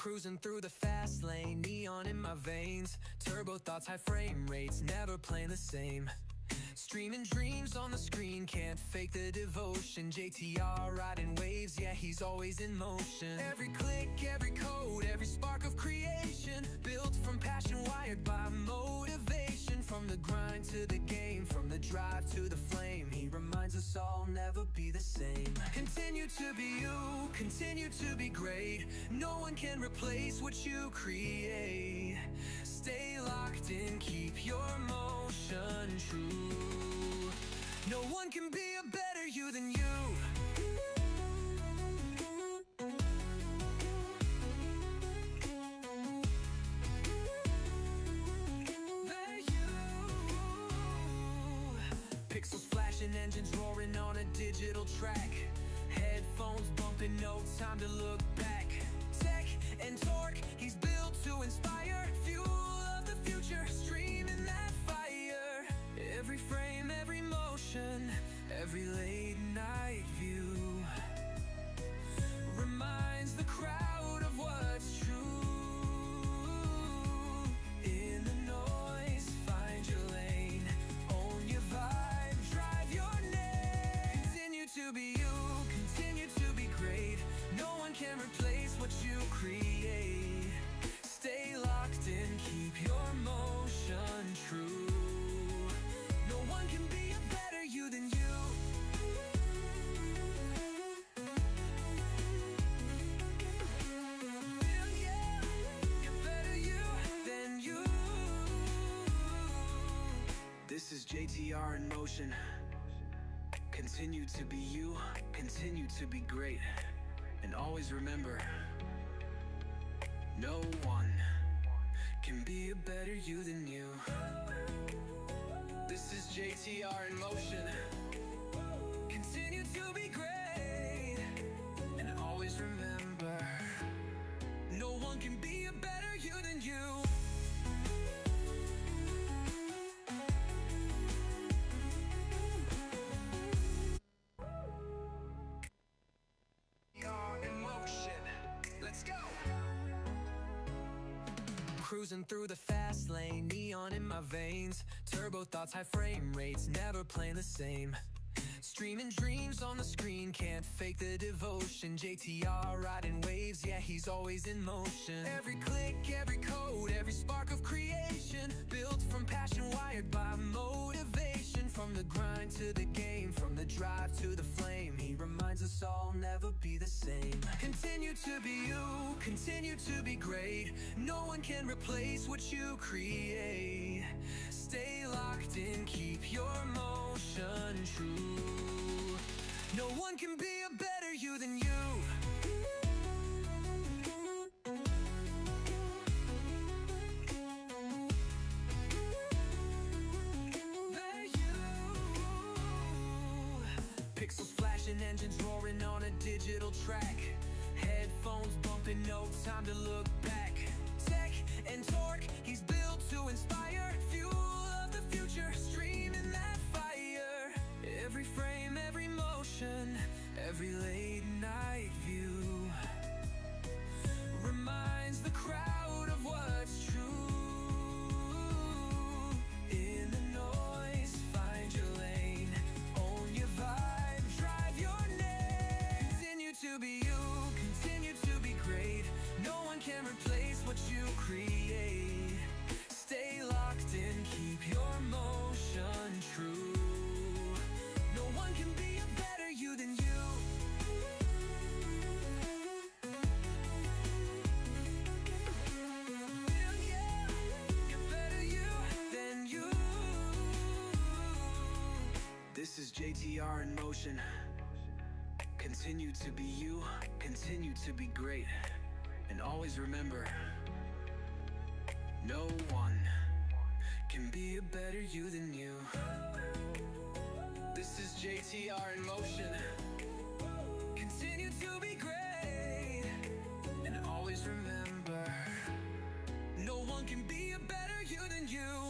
Cruising through the fast lane, neon in my veins. Turbo thoughts, high frame rates, never playing the same. Streaming dreams on the screen, can't fake the devotion. JTR riding waves, yeah, he's always in motion. Every click, every code, every spark of creation, built from passion, wired by motivation. From the grind to the game, from the drive to the flame, he reminds us all never be the same. Continue to be you, continue to be great. No one can replace what you create. Stay locked in, keep your motion true. No one can be a better you than you. Pixels flashing, engines roaring on a digital track. Headphones bumping, no time to look back. Tech and torque, he's built to inspire. Fuel of the future, streaming that fire. Every frame, every motion, every late night view reminds the crowd of what's true. In the noise, find your lane, own your vibe, drive your name. Continue to be you, continue to be great. No one can replace what you create. Stay locked in, keep your motion true. No one can be a better you than you. This is JTR in motion. Continue to be you, continue to be great. And always remember, no one can be a better you than you. This is JTR in motion. Continue to be great. And always remember, no one can be a better you than you. Let's go! Cruising through the fast lane, neon in my veins. Turbo thoughts, high frame rates, never playing the same. Streaming dreams on the screen, can't fake the devotion. JTR riding waves, yeah, he's always in motion. Every click, every code, every spark of creation, built from passion, wired by motivation. From the grind to the game, from the drive to the flame, he reminds us all never be the same. Continue to be you, continue to be great. No one can replace what you create. Stay locked in, keep your motion true. No one can be a better you than you. Pixels flashing, engines roaring on a digital track. Headphones bumping, no time to look back. Tech and torque, he's built to inspire. Fuel of the future, streaming that fire. Every frame, every motion, every late night view reminds the crowd of what's true. In the noise, find your lane, own your vibe, drive your name. Continue to be you, continue to be great. No one can replace what you create. Stay locked in, keep your motion true. No one can be a better you than you. This is JTR in motion. Continue to be you, continue to be great. And always remember, no one can be a better you than you. This is JTR in motion. Continue to be great. And always remember, no one can be a better you than you.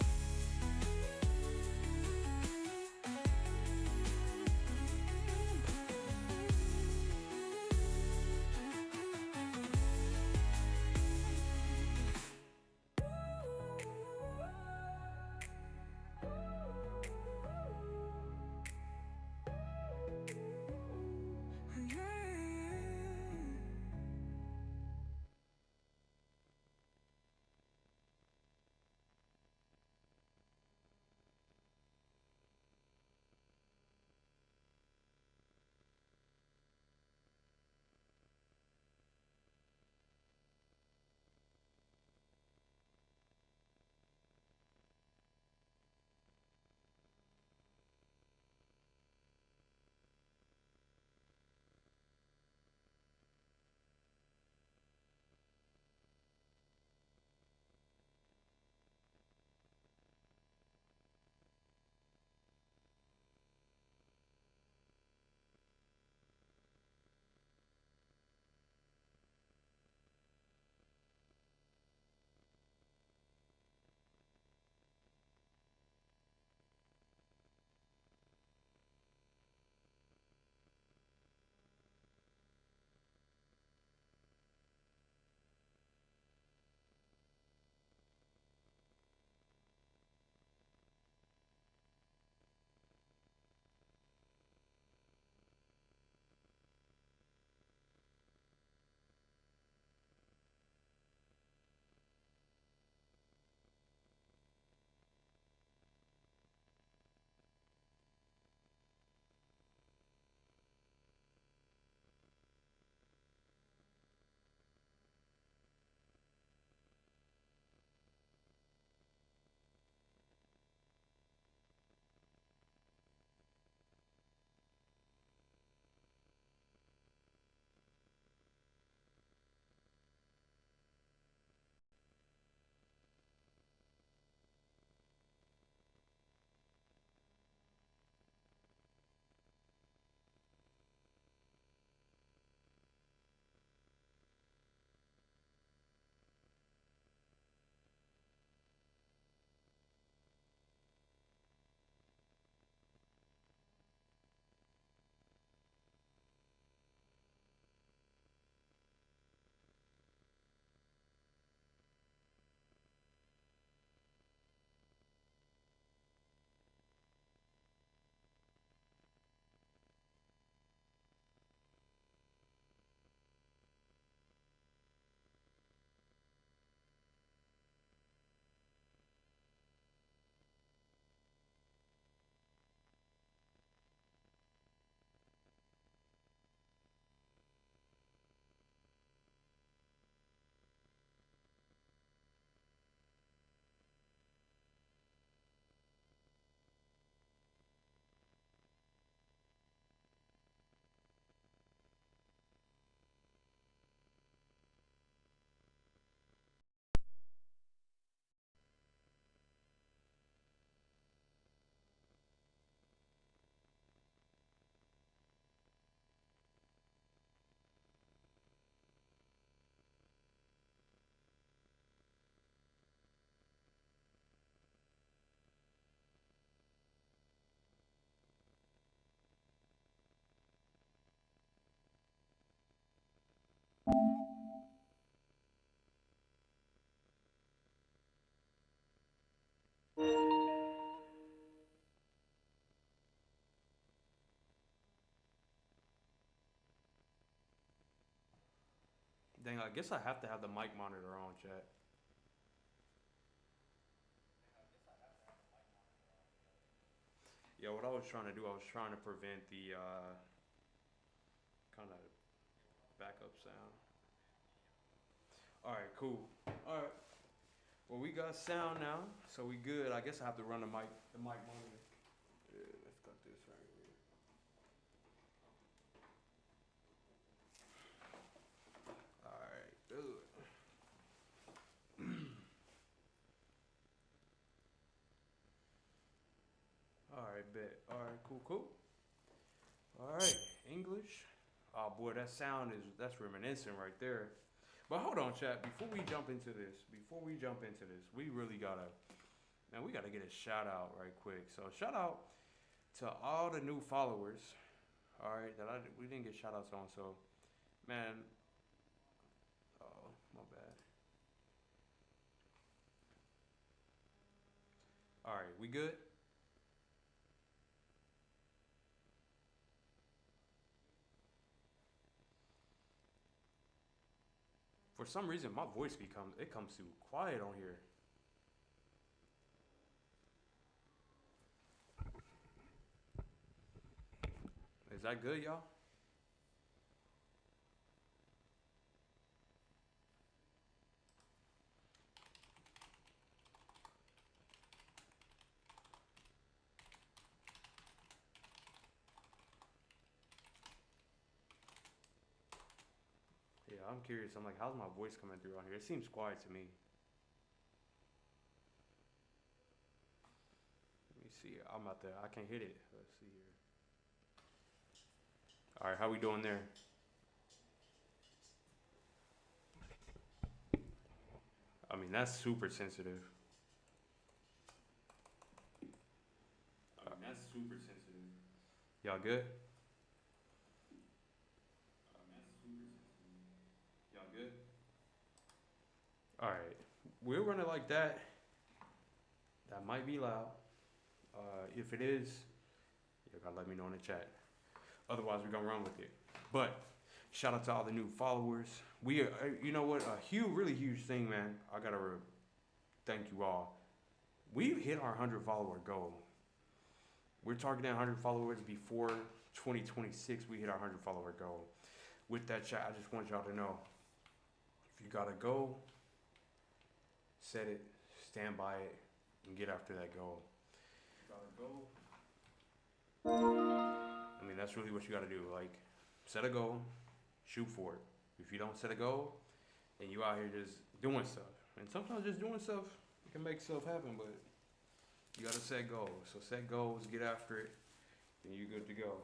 Dang, I guess I have to have the mic monitor on, chat. Yeah, what I was trying to do, I was trying to prevent the kind of backup sound. All right, cool. All right. Well, we got sound now, so we good. I guess I have to run the mic monitor. Yeah, let's cut this right here. All right, good. All right, bet. All right, cool, cool. All right, English. Oh boy, that's reminiscent right there. But hold on, chat. Before we jump into this, we really gotta, man, we gotta get a shout out right quick. So shout out to all the new followers. All right, we didn't get shout outs on. So man, oh my bad. All right, we good. For some reason, my voice comes too quiet on here. Is that good, y'all? Yeah, I'm curious. I'm like, how's my voice coming through on here? It seems quiet to me. Let me see. I'm out there. I can't hit it. Let's see here. All right, how we doing there? I mean, that's super sensitive. I mean, that's super sensitive. Y'all good? I mean, that's super sensitive. Y'all good? All right, we'll run it like that. That might be loud. If it is, you gotta let me know in the chat. Otherwise, we're gonna run with it. But shout out to all the new followers. You know what? A huge, really huge thing, man. I gotta thank you all. We hit our 100 follower goal. We're targeting 100 followers before 2026. We hit our 100 follower goal. With that chat, I just want y'all to know if you got a goal, set it, stand by it, and get after that goal. If you got a goal, I mean, that's really what you got to do. Like, set a goal, shoot for it. If you don't set a goal, then you out here just doing stuff. And sometimes just doing stuff can make stuff happen, but you got to set goals. So set goals, get after it, then you're good to go.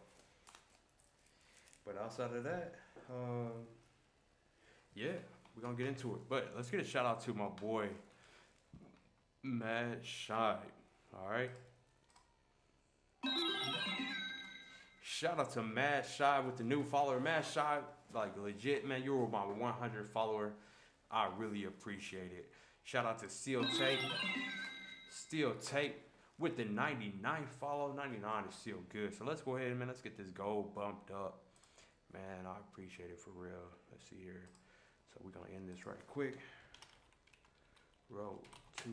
But outside of that, yeah, we're going to get into it. But let's get a shout out to my boy, Mad Shy. All right. Shout out to Mad Shy with the new follower. Mad Shy, like legit, man, you were my 100 follower. I really appreciate it. Shout out to Steel Tape. Steel Tape with the 99 follow. 99 is still good. So let's go ahead, man. Let's get this goal bumped up. Man, I appreciate it for real. Let's see here. So we're going to end this right quick. Row 2.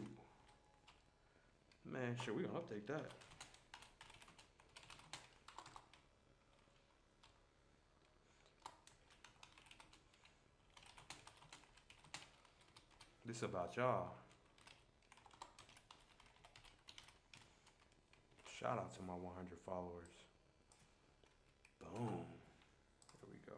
Man, sure, we're going to update that. This about y'all. Shout out to my 100 followers. Boom. There we go.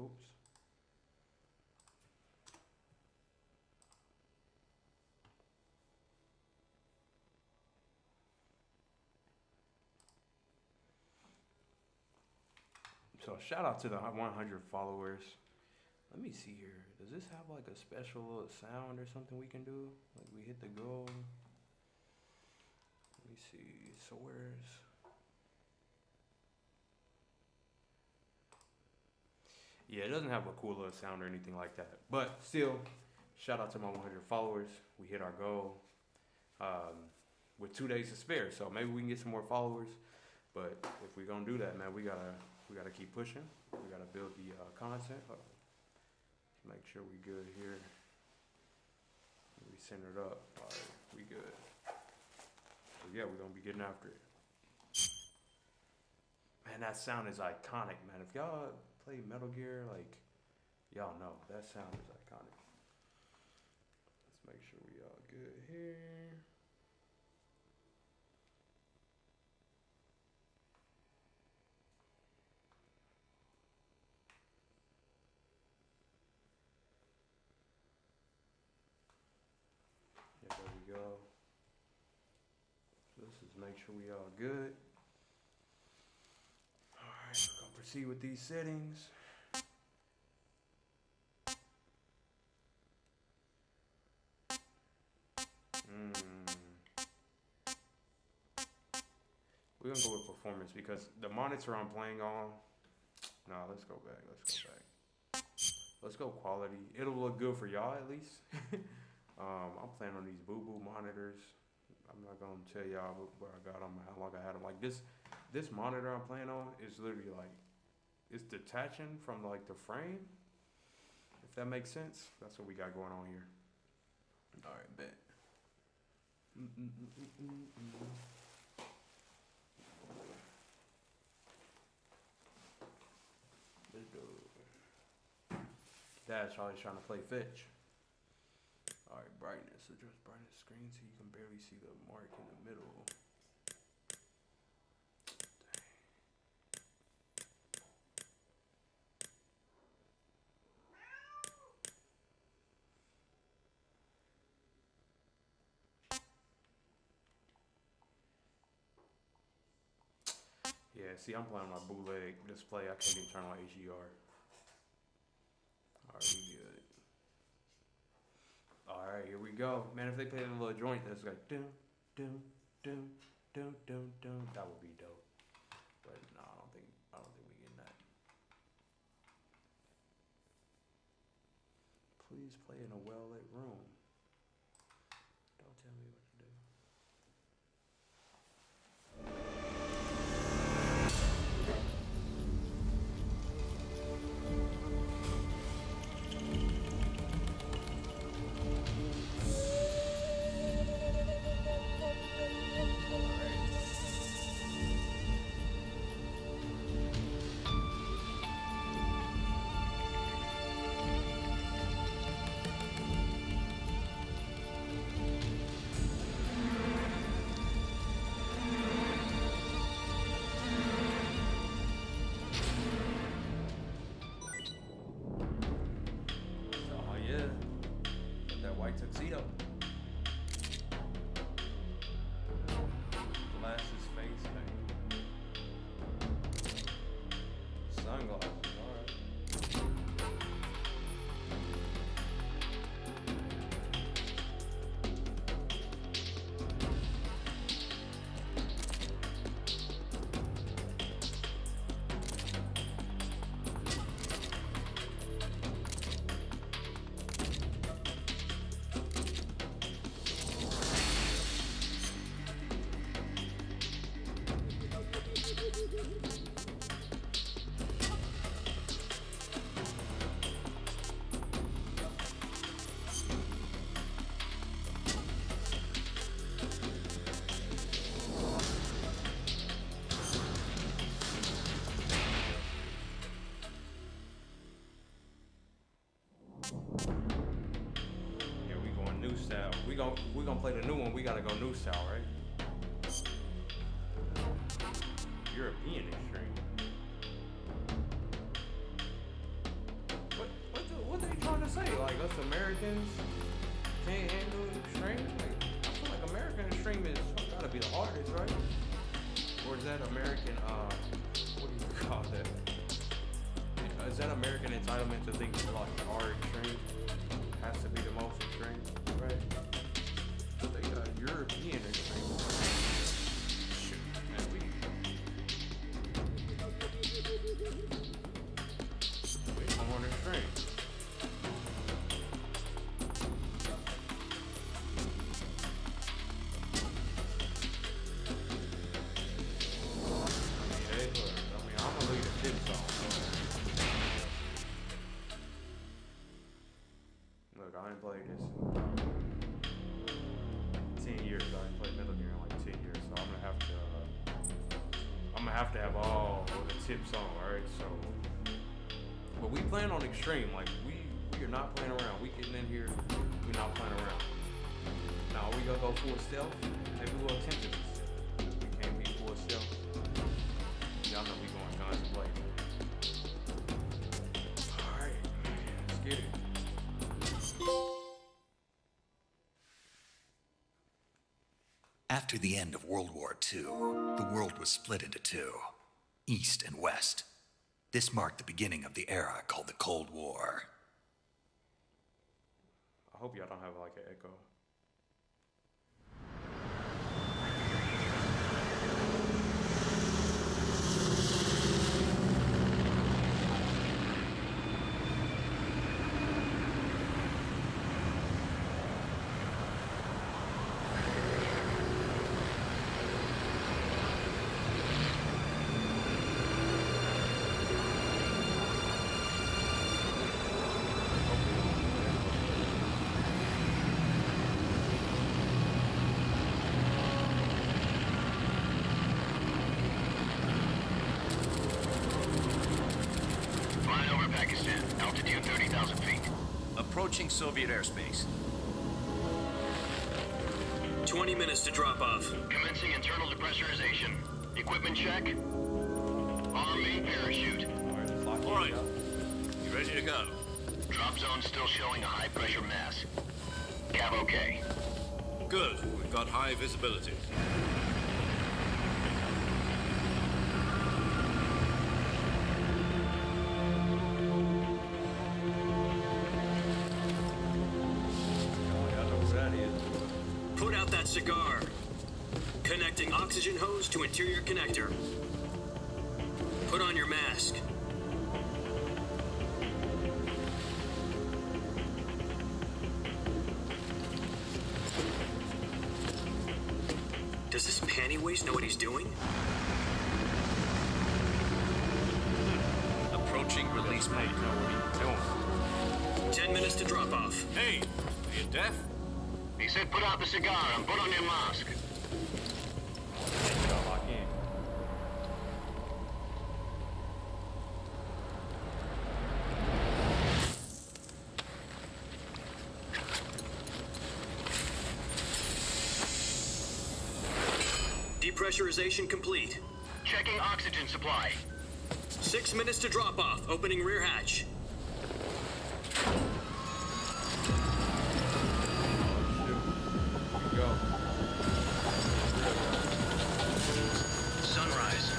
Oops. So shout out to the 100 followers. Let me see here. Does this have like a special little sound or something we can do? Like we hit the goal. Let me see. So where's... Yeah, it doesn't have a cool little sound or anything like that. But still, shout out to my 100 followers. We hit our goal with 2 days to spare. So maybe we can get some more followers. But if we're gonna do that, man, we gotta keep pushing. We gotta build the content. Make sure we good here. We centered up. All right, we good. So yeah, we're gonna be getting after it. Man, that sound is iconic, man. If y'all play Metal Gear, like, y'all know that sound is iconic. Let's make sure we all good here. Yeah, there we go. So this is make sure we all good. Alright, we're gonna proceed with these settings. We're gonna go with performance because the monitor I'm playing on. Nah, let's go back. Let's go quality. It'll look good for y'all at least. I'm playing on these boo-boo monitors. I'm not gonna tell y'all where I got them, how long I had them. Like this monitor I'm playing on is literally like, it's detaching from like the frame. If that makes sense. That's what we got going on here. All right, bet. Dad's always trying to play fetch. All right, brightness. Adjust brightness screen so you can barely see the mark in the middle. Yeah, see, I'm playing my bootleg display. I can't even turn on HDR. Alright, we good. Alright, here we go. Man, if they play a little joint that's like doom, doom, doom, doom, doom, doom, that would be dope. But no, I don't think we getting that. Please play in a well-lit room. Don't tell me what to do. Tuxedo. Glasses, face paint. Sunglasses, alright. Style. We gonna play the new one. We gotta go new style, right? European extreme. What they trying to say? Like us Americans can't handle extreme? Like I feel like American extreme is gotta be the hardest, right? Or is that American? What do you call that? Is is that American entitlement to think like our extreme has to be the most extreme, right? They got European extreme. Shoot, man, we come on extreme. Look, I ain't played this in 10 years. I ain't played Metal Gear in like 10 years, so I'm gonna have to have all the tips on, alright? So, but we plan on extreme. Like we are not playing around. We getting in here. We're not playing around. Now we gonna go full stealth. Maybe we'll attempt it. We can't be full stealth. Y'all know we going guns blazing. Alright, let's get it. After the end of World War II, the world was split into two, East and West. This marked the beginning of the era called the Cold War. I hope y'all don't have like an echo. Altitude 30,000 feet. Approaching Soviet airspace. 20 minutes to drop off. Commencing internal depressurization. Equipment check. On main parachute. All right. You ready to go? Drop zone still showing a high pressure mass. Cav okay. Good. We've got high visibility. Put out that cigar. Connecting oxygen hose to interior connector. Put on your mask. Does this pantywaist know what he's doing? Approaching release mode. 10 minutes to drop off. Hey, are you deaf? He said put out the cigar and put on your mask. Lock in. Depressurization complete. Checking oxygen supply. 6 minutes to drop off. Opening rear hatch. Go. Sunrise.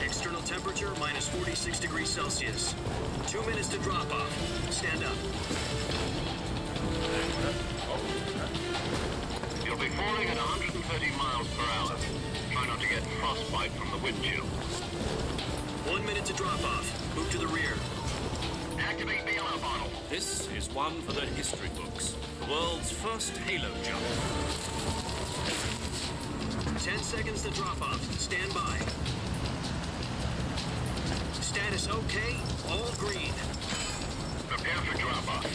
External temperature minus 46 degrees Celsius. 2 minutes to drop off. Stand up. You'll be falling at 130 miles per hour. Try not to get frostbite from the wind chill. 1 minute to drop off. Move to the rear. Activate the yellow bottle. This is one for the history books. The world's first halo jump. 10 seconds to drop off. Stand by. Status okay. All green. Prepare for drop off.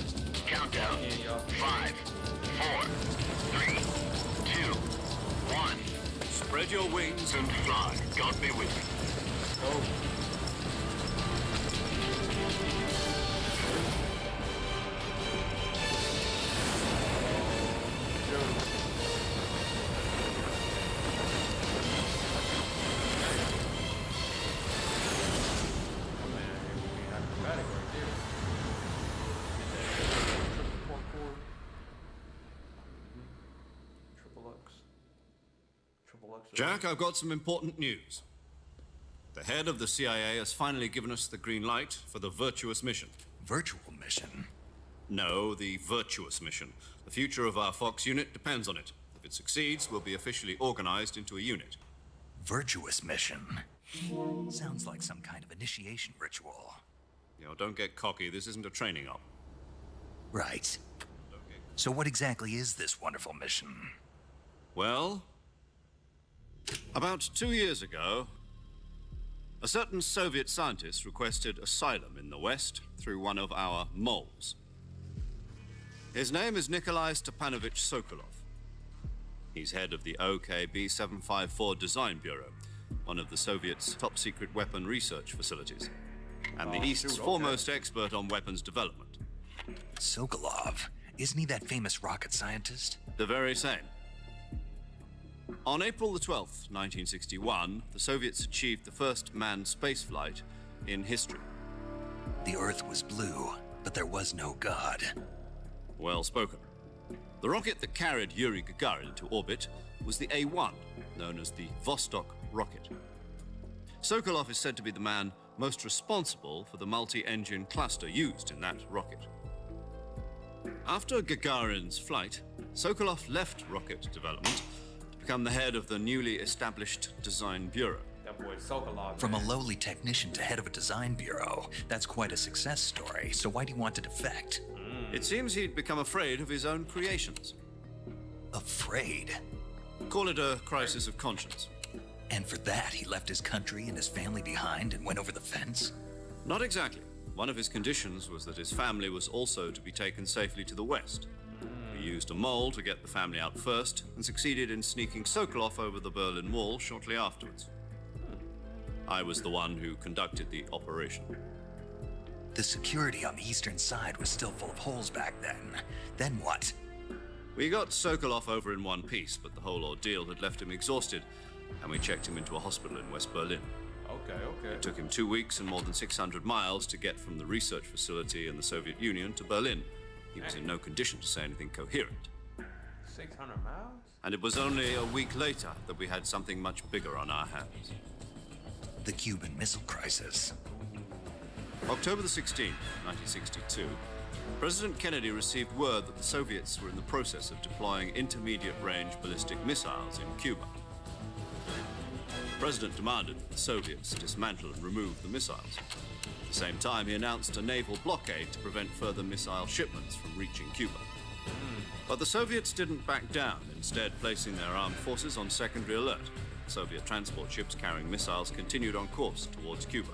Countdown. 5, 4, 3, 2, 1. Spread your wings And fly. God be with you. Go. Jack, I've got some important news. The head of the CIA has finally given us the green light for the virtuous mission. Virtual mission? No, the virtuous mission. The future of our Fox unit depends on it. If it succeeds, we'll be officially organized into a unit. Virtuous mission? Sounds like some kind of initiation ritual. You know, don't get cocky. This isn't a training op. Right. So what exactly is this wonderful mission? Well, about 2 years ago, a certain Soviet scientist requested asylum in the West through one of our moles. His name is Nikolai Stepanovich Sokolov. He's head of the OKB 754 Design Bureau, one of the Soviets' top-secret weapon research facilities, and the East's foremost expert on weapons development. Sokolov? Isn't he that famous rocket scientist? The very same. On April the 12th, 1961, the Soviets achieved the first manned spaceflight in history. The Earth was blue, but there was no God. Well spoken. The rocket that carried Yuri Gagarin into orbit was the A-1, known as the Vostok rocket. Sokolov is said to be the man most responsible for the multi-engine cluster used in that rocket. After Gagarin's flight, Sokolov left rocket development to become the head of the newly established Design Bureau. That boy Sokolov. From a lowly technician to head of a design bureau, that's quite a success story. So why do you want to defect? It seems he'd become afraid of his own creations. Afraid? Call it a crisis of conscience. And for that, he left his country and his family behind and went over the fence? Not exactly. One of his conditions was that his family was also to be taken safely to the West. He used a mole to get the family out first and succeeded in sneaking Sokolov over the Berlin Wall shortly afterwards. I was the one who conducted the operation. The security on the eastern side was still full of holes back then. Then what? We got Sokolov over in one piece, but the whole ordeal had left him exhausted, and we checked him into a hospital in West Berlin. Okay. It took him 2 weeks and more than 600 miles to get from the research facility in the Soviet Union to Berlin. He was in no condition to say anything coherent. 600 miles? And it was only a week later that we had something much bigger on our hands. The Cuban Missile Crisis. October the 16th, 1962, President Kennedy received word that the Soviets were in the process of deploying intermediate-range ballistic missiles in Cuba. The President demanded that the Soviets dismantle and remove the missiles. At the same time, he announced a naval blockade to prevent further missile shipments from reaching Cuba. But the Soviets didn't back down, instead placing their armed forces on secondary alert. Soviet transport ships carrying missiles continued on course towards Cuba.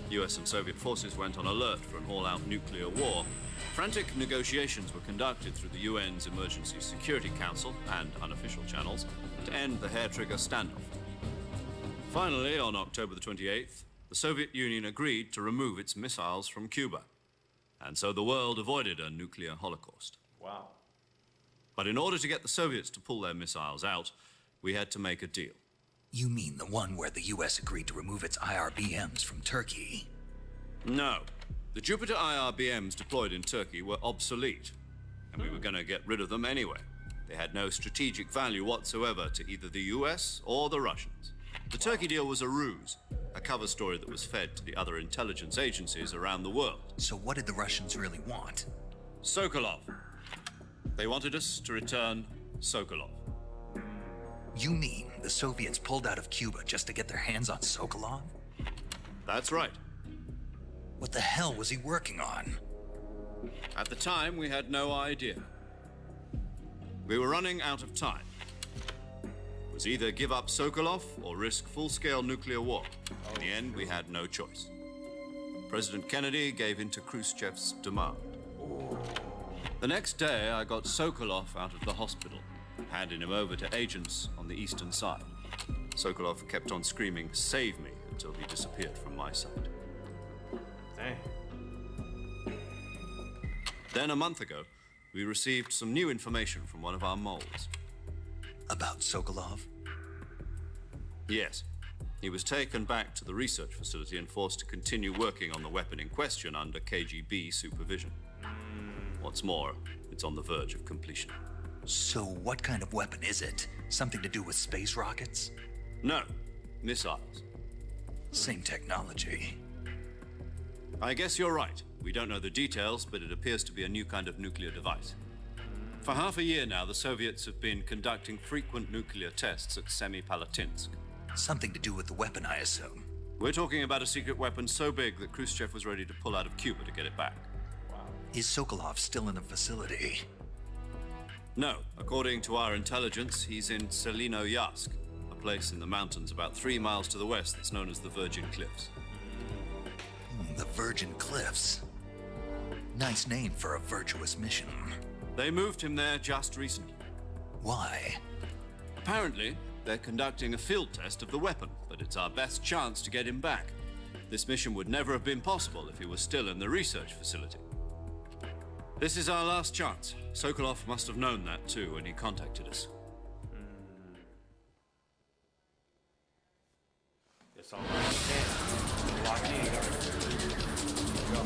US and Soviet forces went on alert for an all-out nuclear war. Frantic negotiations were conducted through the UN's Emergency Security Council and unofficial channels to end the hair-trigger standoff. Finally, on October the 28th, the Soviet Union agreed to remove its missiles from Cuba. And so the world avoided a nuclear holocaust. Wow. But in order to get the Soviets to pull their missiles out, we had to make a deal. You mean the one where the US agreed to remove its IRBMs from Turkey? No. The Jupiter IRBMs deployed in Turkey were obsolete, and we were going to get rid of them anyway. They had no strategic value whatsoever to either the US or the Russians. The Turkey deal was a ruse, a cover story that was fed to the other intelligence agencies around the world. So what did the Russians really want? Sokolov. They wanted us to return Sokolov. You mean the Soviets pulled out of Cuba just to get their hands on Sokolov? That's right. What the hell was he working on? At the time, we had no idea. We were running out of time. It was either give up Sokolov or risk full-scale nuclear war. In the end, we had no choice. President Kennedy gave in to Khrushchev's demand. The next day, I got Sokolov out of the hospital, handing him over to agents on the eastern side. Sokolov kept on screaming, "Save me," until he disappeared from my sight. Dang. Then, a month ago, we received some new information from one of our moles. About Sokolov? Yes. He was taken back to the research facility and forced to continue working on the weapon in question under KGB supervision. What's more, it's on the verge of completion. So what kind of weapon is it? Something to do with space rockets? No, missiles. Same technology. I guess you're right. We don't know the details, but it appears to be a new kind of nuclear device. For half a year now, the Soviets have been conducting frequent nuclear tests at Semipalatinsk. Something to do with the weapon, I assume. We're talking about a secret weapon so big that Khrushchev was ready to pull out of Cuba to get it back. Is Sokolov still in the facility? No. According to our intelligence, he's in Selinoyarsk, a place in the mountains about 3 miles to the west that's known as the Virgin Cliffs. The Virgin Cliffs. Nice name for a virtuous mission. They moved him there just recently. Why? Apparently, they're conducting a field test of the weapon, but it's our best chance to get him back. This mission would never have been possible if he was still in the research facility. This is our last chance. Sokolov must have known that too when he contacted us. It's all right. Lock in. Go.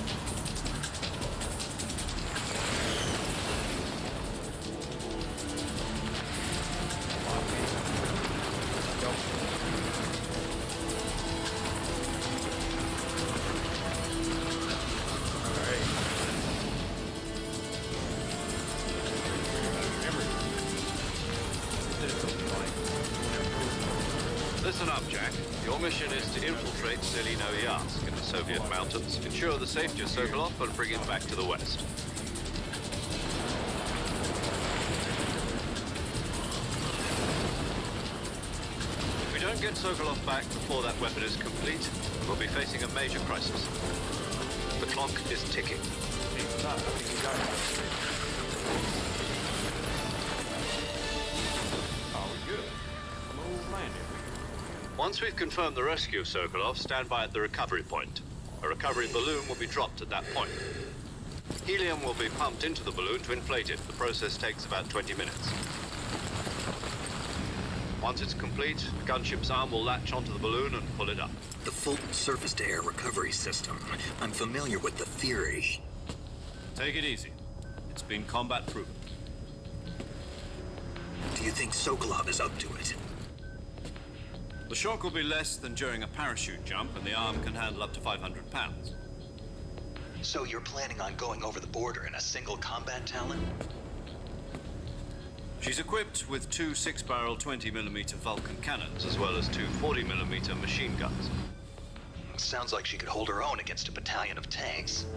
Listen up, Jack. Your mission is to infiltrate Selinoyarsk in the Soviet mountains, ensure the safety of Sokolov, and bring him back to the West. If we don't get Sokolov back before that weapon is complete, we'll be facing a major crisis. The clock is ticking. Once we've confirmed the rescue of Sokolov, stand by at the recovery point. A recovery balloon will be dropped at that point. Helium will be pumped into the balloon to inflate it. The process takes about 20 minutes. Once it's complete, the gunship's arm will latch onto the balloon and pull it up. The full surface-to-air recovery system. I'm familiar with the theory. Take it easy. It's been combat proven. Do you think Sokolov is up to it? The shock will be less than during a parachute jump, and the arm can handle up to 500 pounds. So you're planning on going over the border in a single combat Talon? She's equipped with 2 6-barrel 20mm Vulcan cannons, as well as 2 40mm machine guns. Sounds like she could hold her own against a battalion of tanks.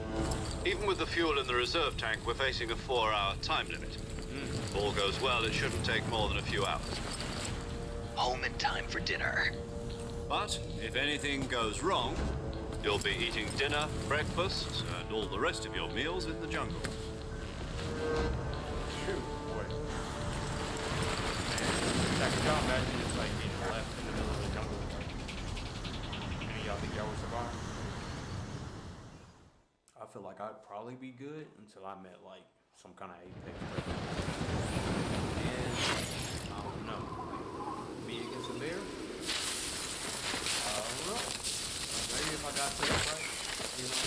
Even with the fuel in the reserve tank, we're facing a 4-hour time limit. If all goes well, it shouldn't take more than a few hours. Home in time for dinner. But if anything goes wrong, you'll be eating dinner, breakfast, and all the rest of your meals in the jungle. Shoot, boy. Man, could y'all imagine just like being left in the middle of the jungle? Any of y'all think y'all would survive? I feel like I'd probably be good until I met like some kind of apex predator. And I don't know. Me against a bear? I don't know. Maybe if I got set up right, you know,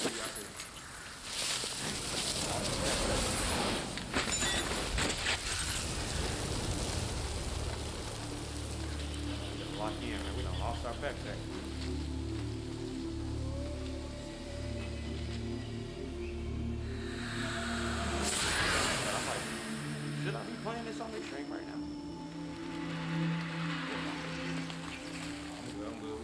maybe I could. Lock in, man. We done lost our backpack. I'm like, should I be playing this on the stream right now? I'm good.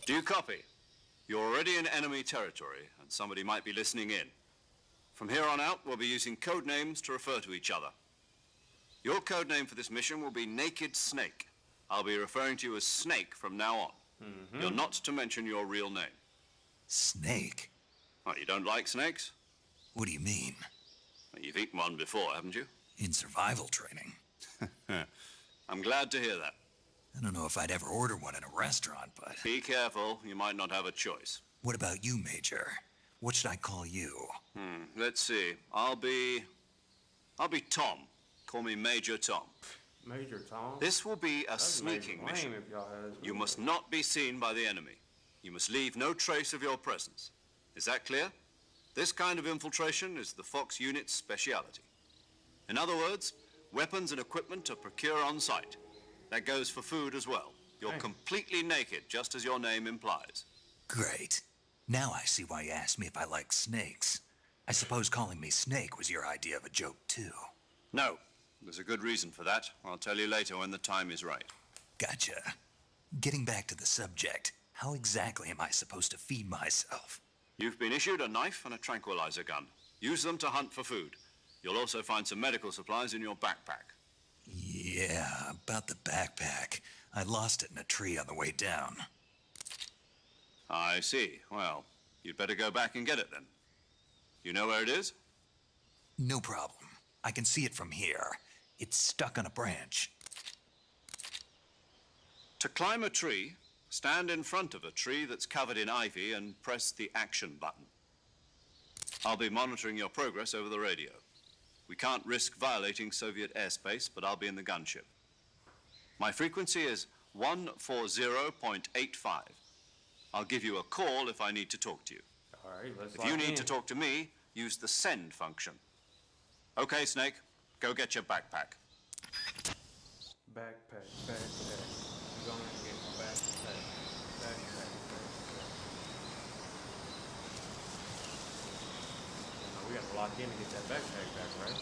Do you copy? You're already in enemy territory, and somebody might be listening in. From here on out, we'll be using code names to refer to each other. Your code name for this mission will be Naked Snake. I'll be referring to you as Snake from now on. You're not to mention your real name. Snake? What, you don't like snakes? What do you mean? Well, you've eaten one before, haven't you? In survival training. I'm glad to hear that. I don't know if I'd ever order one in a restaurant, but... Be careful, you might not have a choice. What about you, Major? What should I call you? Let's see. I'll be Tom. Call me Major Tom. Major Tom? This will be a That's sneaking amazing mission. name if y'all had You must not be seen by the enemy. You must leave no trace of your presence. Is that clear? This kind of infiltration is the Fox unit's speciality. In other words, weapons and equipment are procured on site. That goes for food as well. You're completely naked, just as your name implies. Great. Now I see why you asked me if I like snakes. I suppose calling me Snake was your idea of a joke, too. No, there's a good reason for that. I'll tell you later when the time is right. Gotcha. Getting back to the subject, how exactly am I supposed to feed myself? You've been issued a knife and a tranquilizer gun. Use them to hunt for food. You'll also find some medical supplies in your backpack. Yeah, about the backpack. I lost it in a tree on the way down. I see. Well, you'd better go back and get it then. You know where it is? No problem. I can see it from here. It's stuck on a branch. To climb a tree, stand in front of a tree that's covered in ivy and press the action button. I'll be monitoring your progress over the radio. We can't risk violating Soviet airspace, but I'll be in the gunship. My frequency is 140.85. I'll give you a call if I need to talk to you. All right, let's If you need to talk to me, use the send function. Okay, Snake, go get your backpack. Backpack. I'm going to get my backpack. We gotta lock in to get that backpack back, right?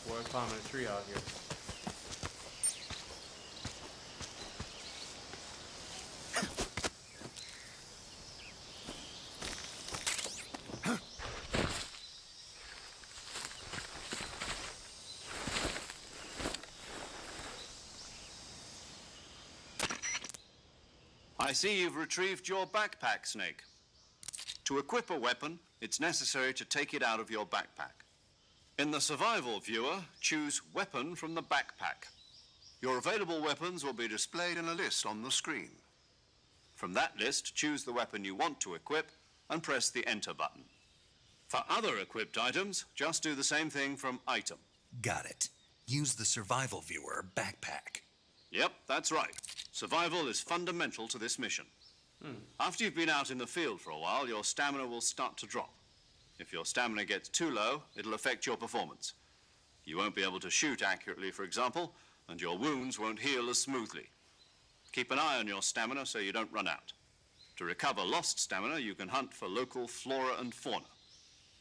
We're climbing a tree out here. I see you've retrieved your backpack, Snake. To equip a weapon, it's necessary to take it out of your backpack. In the survival viewer, choose Weapon from the backpack. Your available weapons will be displayed in a list on the screen. From that list, choose the weapon you want to equip and press the Enter button. For other equipped items, just do the same thing from Item. Got it. Use the survival viewer backpack. Yep, that's right. Survival is fundamental to this mission. After you've been out in the field for a while, your stamina will start to drop. If your stamina gets too low, it'll affect your performance. You won't be able to shoot accurately, for example, and your wounds won't heal as smoothly. Keep an eye on your stamina so you don't run out. To recover lost stamina, you can hunt for local flora and fauna.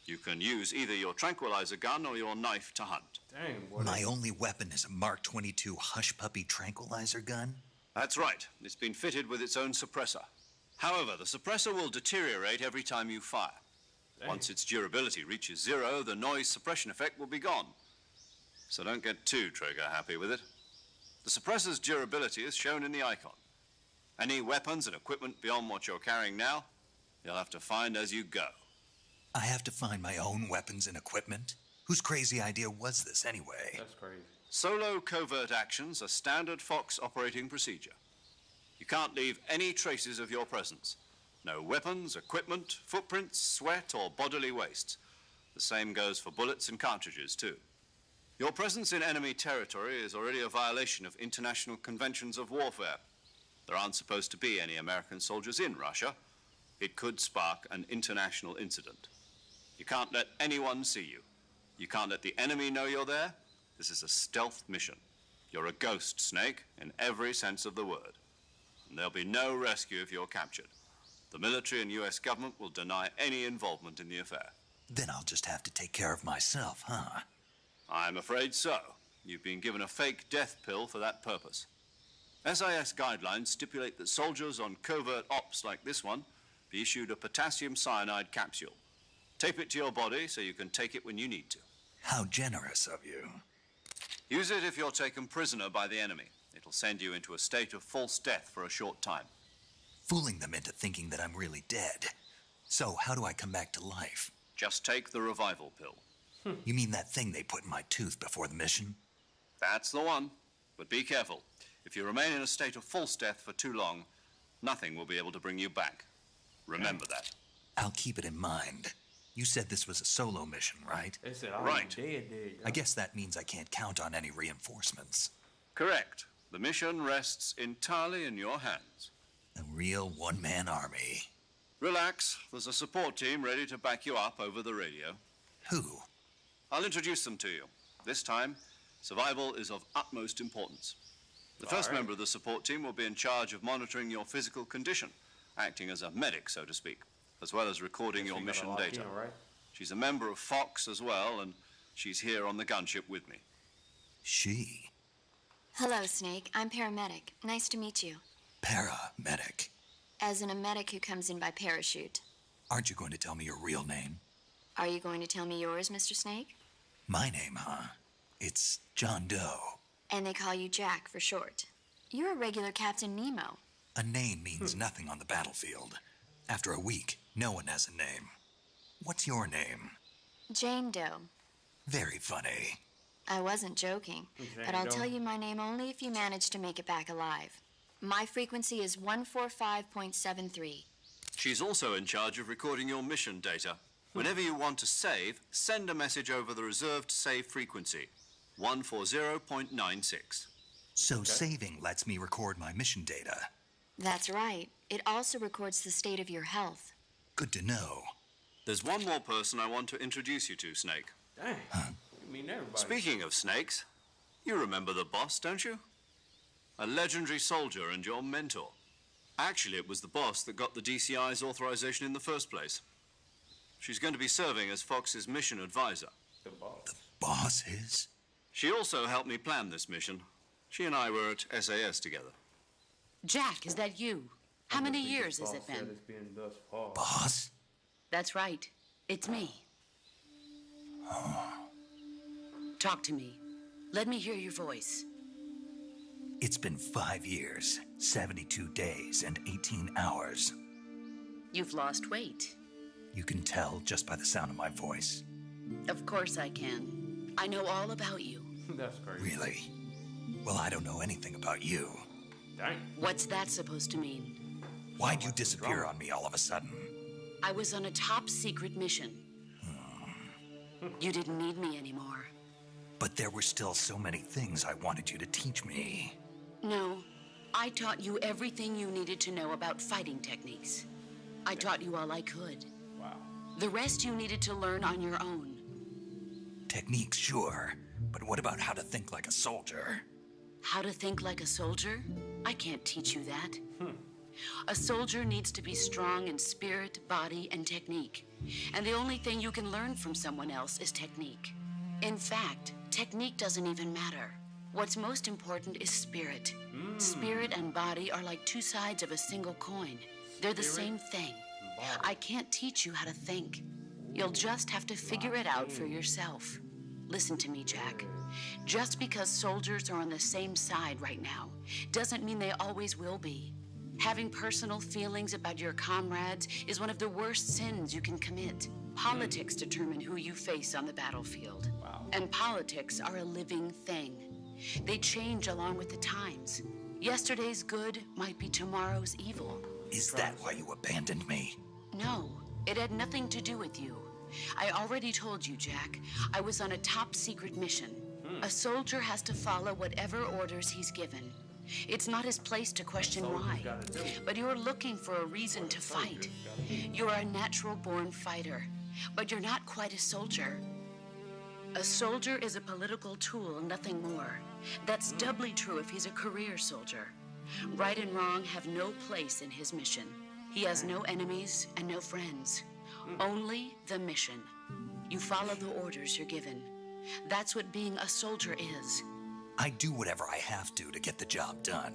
You can use either your tranquilizer gun or your knife to hunt. Dang, boy. My only weapon is a Mark 22 Hush Puppy tranquilizer gun? That's right. It's been fitted with its own suppressor. However, the suppressor will deteriorate every time you fire. Dang. Once its durability reaches 0, the noise suppression effect will be gone. So don't get too trigger happy with it. The suppressor's durability is shown in the icon. Any weapons and equipment beyond what you're carrying now, you'll have to find as you go. I have to find my own weapons and equipment? Whose crazy idea was this anyway? That's crazy. Solo covert actions are standard Fox operating procedure. You can't leave any traces of your presence. No weapons, equipment, footprints, sweat, or bodily waste. The same goes for bullets and cartridges, too. Your presence in enemy territory is already a violation of international conventions of warfare. There aren't supposed to be any American soldiers in Russia. It could spark an international incident. You can't let anyone see you. You can't let the enemy know you're there. This is a stealth mission. You're a ghost, Snake, in every sense of the word. And there'll be no rescue if you're captured. The military and US government will deny any involvement in the affair. Then I'll just have to take care of myself, huh? I'm afraid so. You've been given a fake death pill for that purpose. SIS guidelines stipulate that soldiers on covert ops like this one be issued a potassium cyanide capsule. Tape it to your body so you can take it when you need to. How generous of you. Use it if you're taken prisoner by the enemy. It'll send you into a state of false death for a short time. Fooling them into thinking that I'm really dead. So, how do I come back to life? Just take the revival pill. You mean that thing they put in my tooth before the mission? That's the one. But be careful. If you remain in a state of false death for too long, nothing will be able to bring you back. Remember that. I'll keep it in mind. You said this was a solo mission, right? They said I'm Right. dead. I guess that means I can't count on any reinforcements. Correct. The mission rests entirely in your hands. A real one-man army. Relax. There's a support team ready to back you up over the radio. Who? I'll introduce them to you. This time, survival is of utmost importance. The first All right. member of the support team will be in charge of monitoring your physical condition, acting as a medic, so to speak, as well as recording your mission data. Right? She's a member of Fox as well, and she's here on the gunship with me. She. Hello, Snake. I'm paramedic. Nice to meet you. Paramedic. As in a medic who comes in by parachute. Aren't you going to tell me your real name? Are you going to tell me yours, Mr. Snake? My name, huh? It's John Doe. And they call you Jack for short. You're a regular Captain Nemo. A name means nothing on the battlefield. After a week, no one has a name. What's your name? Jane Doe. Very funny. I wasn't joking, but I'll tell you my name only if you manage to make it back alive. My frequency is 145.73. She's also in charge of recording your mission data. Whenever you want to save, send a message over the reserved save frequency, 140.96. So saving lets me record my mission data. That's right. It also records the state of your health. Good to know. There's one more person I want to introduce you to, Snake. Dang. You mean everybody? Speaking of snakes, you remember the boss, don't you? A legendary soldier and your mentor. Actually, it was the boss that got the DCI's authorization in the first place. She's going to be serving as Fox's mission advisor. The boss. Boss is? She also helped me plan this mission. She and I were at SAS together. Jack, is that you? How many years has it Boss said been? it's been thus far. Boss? That's right. It's me. Talk to me. Let me hear your voice. It's been 5 years, 72 days, and 18 hours. You've lost weight. You can tell just by the sound of my voice. Of course I can. I know all about you. That's crazy. Really? Well, I don't know anything about you. Dang. What's that supposed to mean? Why'd you disappear on me all of a sudden? I was on a top secret mission. You didn't need me anymore. But there were still so many things I wanted you to teach me. No, I taught you everything you needed to know about fighting techniques. I taught you all I could. Wow. The rest you needed to learn on your own. Techniques, sure. But what about how to think like a soldier? How to think like a soldier? I can't teach you that. A soldier needs to be strong in spirit, body, and technique. And the only thing you can learn from someone else is technique. In fact, technique doesn't even matter. What's most important is spirit. Spirit and body are like two sides of a single coin. They're the same thing. I can't teach you how to think. You'll just have to figure it out for yourself. Listen to me, Jack. Just because soldiers are on the same side right now doesn't mean they always will be. Having personal feelings about your comrades is one of the worst sins you can commit. Politics determine who you face on the battlefield. And politics are a living thing. They change along with the times. Yesterday's good might be tomorrow's evil. Is that why you abandoned me? No, it had nothing to do with you. I already told you, Jack. I was on a top-secret mission. A soldier has to follow whatever orders he's given. It's not his place to question why. But you're looking for a reason to fight. You're a natural-born fighter, but you're not quite a soldier. A soldier is a political tool, nothing more. That's doubly true if he's a career soldier. Right and wrong have no place in his mission. He has no enemies and no friends. Only the mission. You follow the orders you're given. That's what being a soldier is. I do whatever I have to get the job done.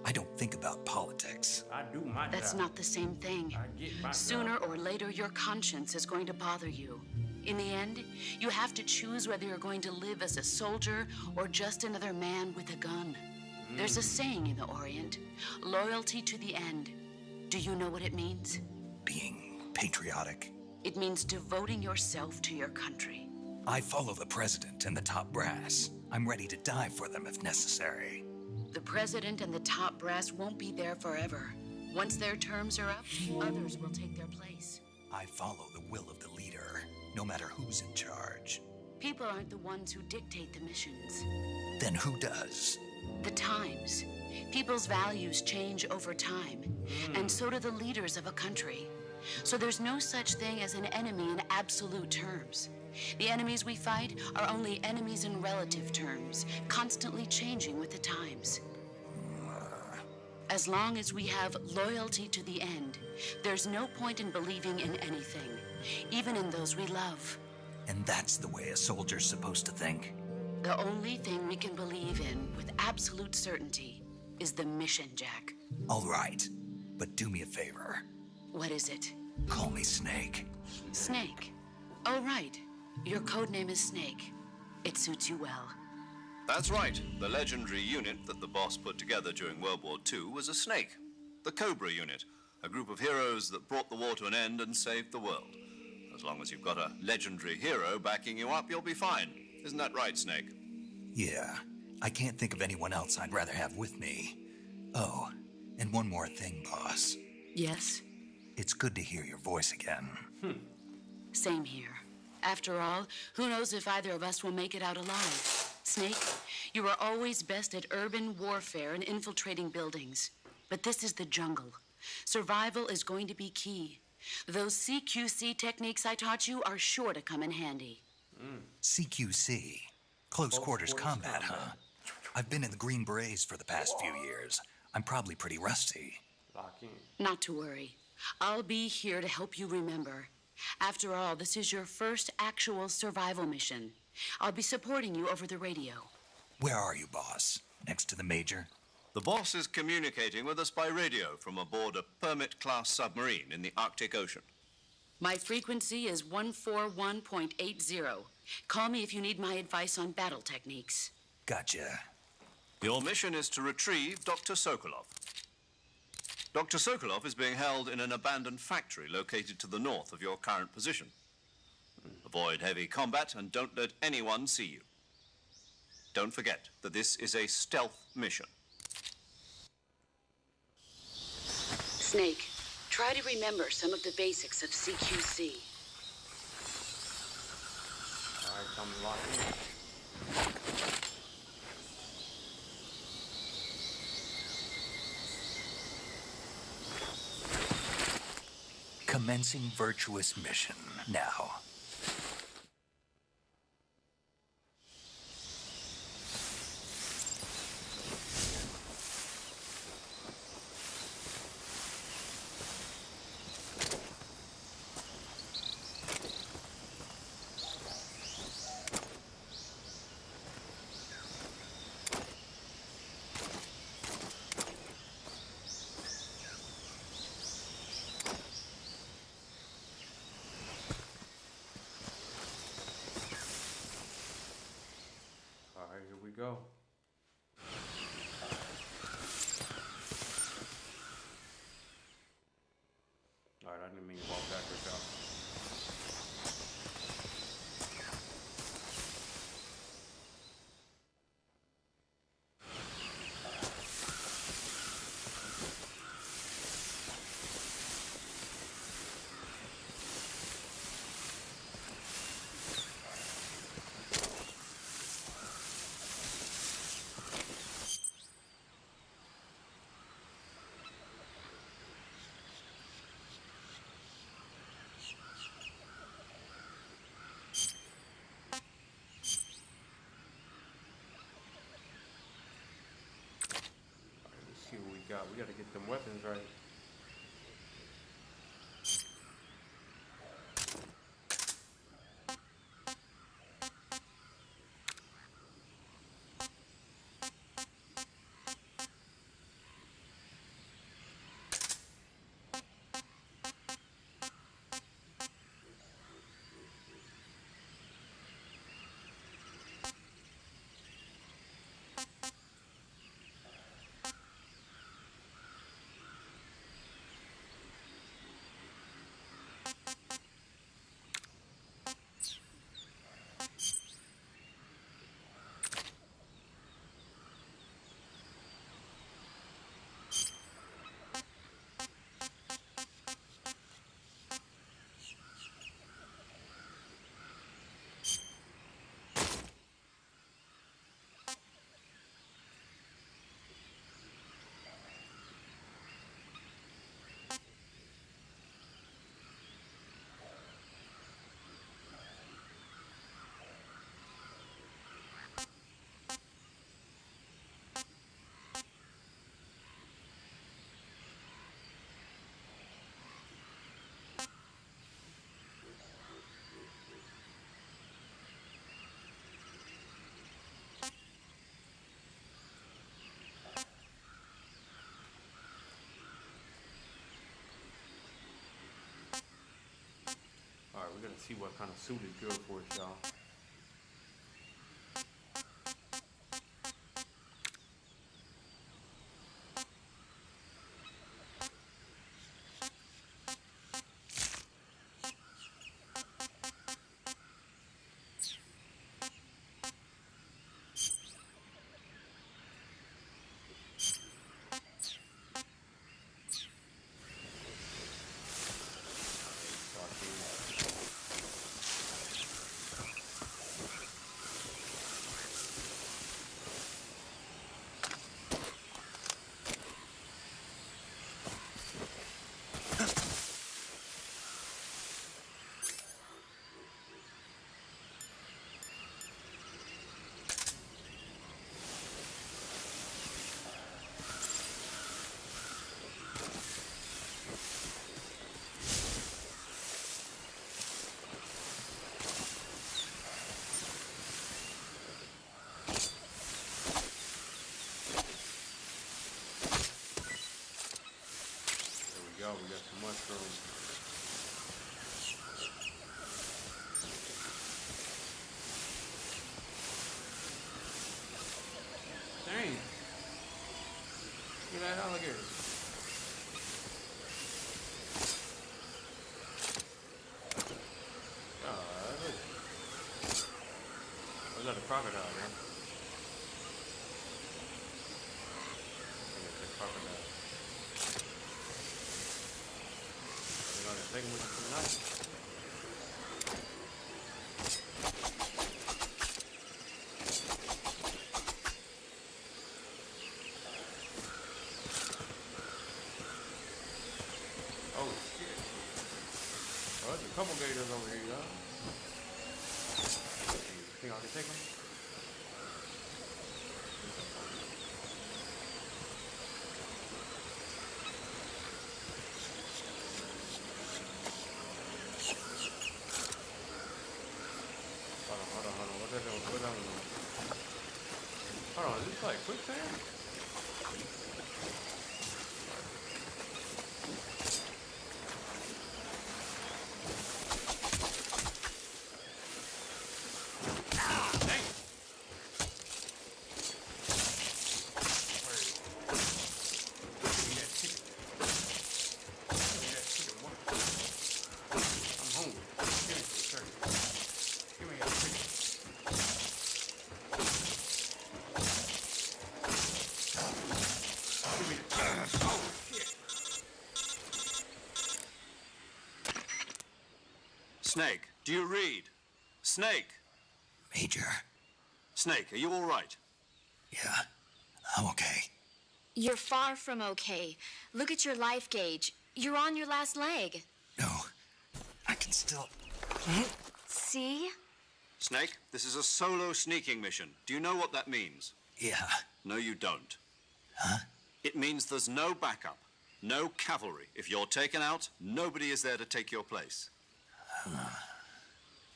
I don't think about politics. I do my job. That's not the same thing. I get my Sooner job. or later, your conscience is going to bother you. In the end, you have to choose whether you're going to live as a soldier or just another man with a gun. There's a saying in the Orient, loyalty to the end. Do you know what it means? Being patriotic. It means devoting yourself to your country. I follow the president and the top brass. I'm ready to die for them if necessary. The president and the top brass won't be there forever. Once their terms are up, others will take their place. I follow the will of the leader, no matter who's in charge. People aren't the ones who dictate the missions. Then who does? The times. People's values change over time, and so do the leaders of a country. So there's no such thing as an enemy in absolute terms. The enemies we fight are only enemies in relative terms, constantly changing with the times. As long as we have loyalty to the end, there's no point in believing in anything, even in those we love. And that's the way a soldier's supposed to think? The only thing we can believe in with absolute certainty is the mission, Jack. All right, but do me a favor. What is it? Call me Snake. Snake. Oh, right. Your code name is Snake. It suits you well. That's right. The legendary unit that the boss put together during World War II was a snake. The Cobra unit, a group of heroes that brought the war to an end and saved the world. As long as you've got a legendary hero backing you up, you'll be fine. Isn't that right, Snake? Yeah, I can't think of anyone else I'd rather have with me. Oh, and one more thing, boss. Yes? It's good to hear your voice again. Same here. After all, who knows if either of us will make it out alive? Snake, you are always best at urban warfare and infiltrating buildings. But this is the jungle. Survival is going to be key. Those CQC techniques I taught you are sure to come in handy. CQC? Close quarters combat, huh? I've been in the Green Berets for the past few years. I'm probably pretty rusty. Lock in. Not to worry. I'll be here to help you remember. After all, this is your first actual survival mission. I'll be supporting you over the radio. Where are you, boss? Next to the Major? The boss is communicating with us by radio from aboard a Permit-class submarine in the Arctic Ocean. My frequency is 141.80. Call me if you need my advice on battle techniques. Gotcha. Your mission is to retrieve Dr. Sokolov. Dr. Sokolov is being held in an abandoned factory located to the north of your current position. Avoid heavy combat and don't let anyone see you. Don't forget that this is a stealth mission. Snake, try to remember some of the basics of CQC. All right, I'm locked in. Commencing virtuous mission now. go. Alright, I didn't mean to walk backwards, y'all. See what we got. We gotta get them weapons right. Alright, we're gonna see what kind of suit is good for us, y'all. We got some mushrooms. Dang. Look at that alligator. Was that a crocodile, man? I think it's a crocodile. Take him with you tonight. Oh shit. Oh, there's a couple gators over here, y'all. Think I can take them? Hold on, is this like quicksand? Dang. Snake, do you read? Snake! Major. Snake, are you all right? Yeah, I'm okay. You're far from okay. Look at your life gauge. You're on your last leg. No, I can still... See? Snake, this is a solo sneaking mission. Do you know what that means? Yeah. No, you don't. Huh? It means there's no backup, no cavalry. If you're taken out, nobody is there to take your place.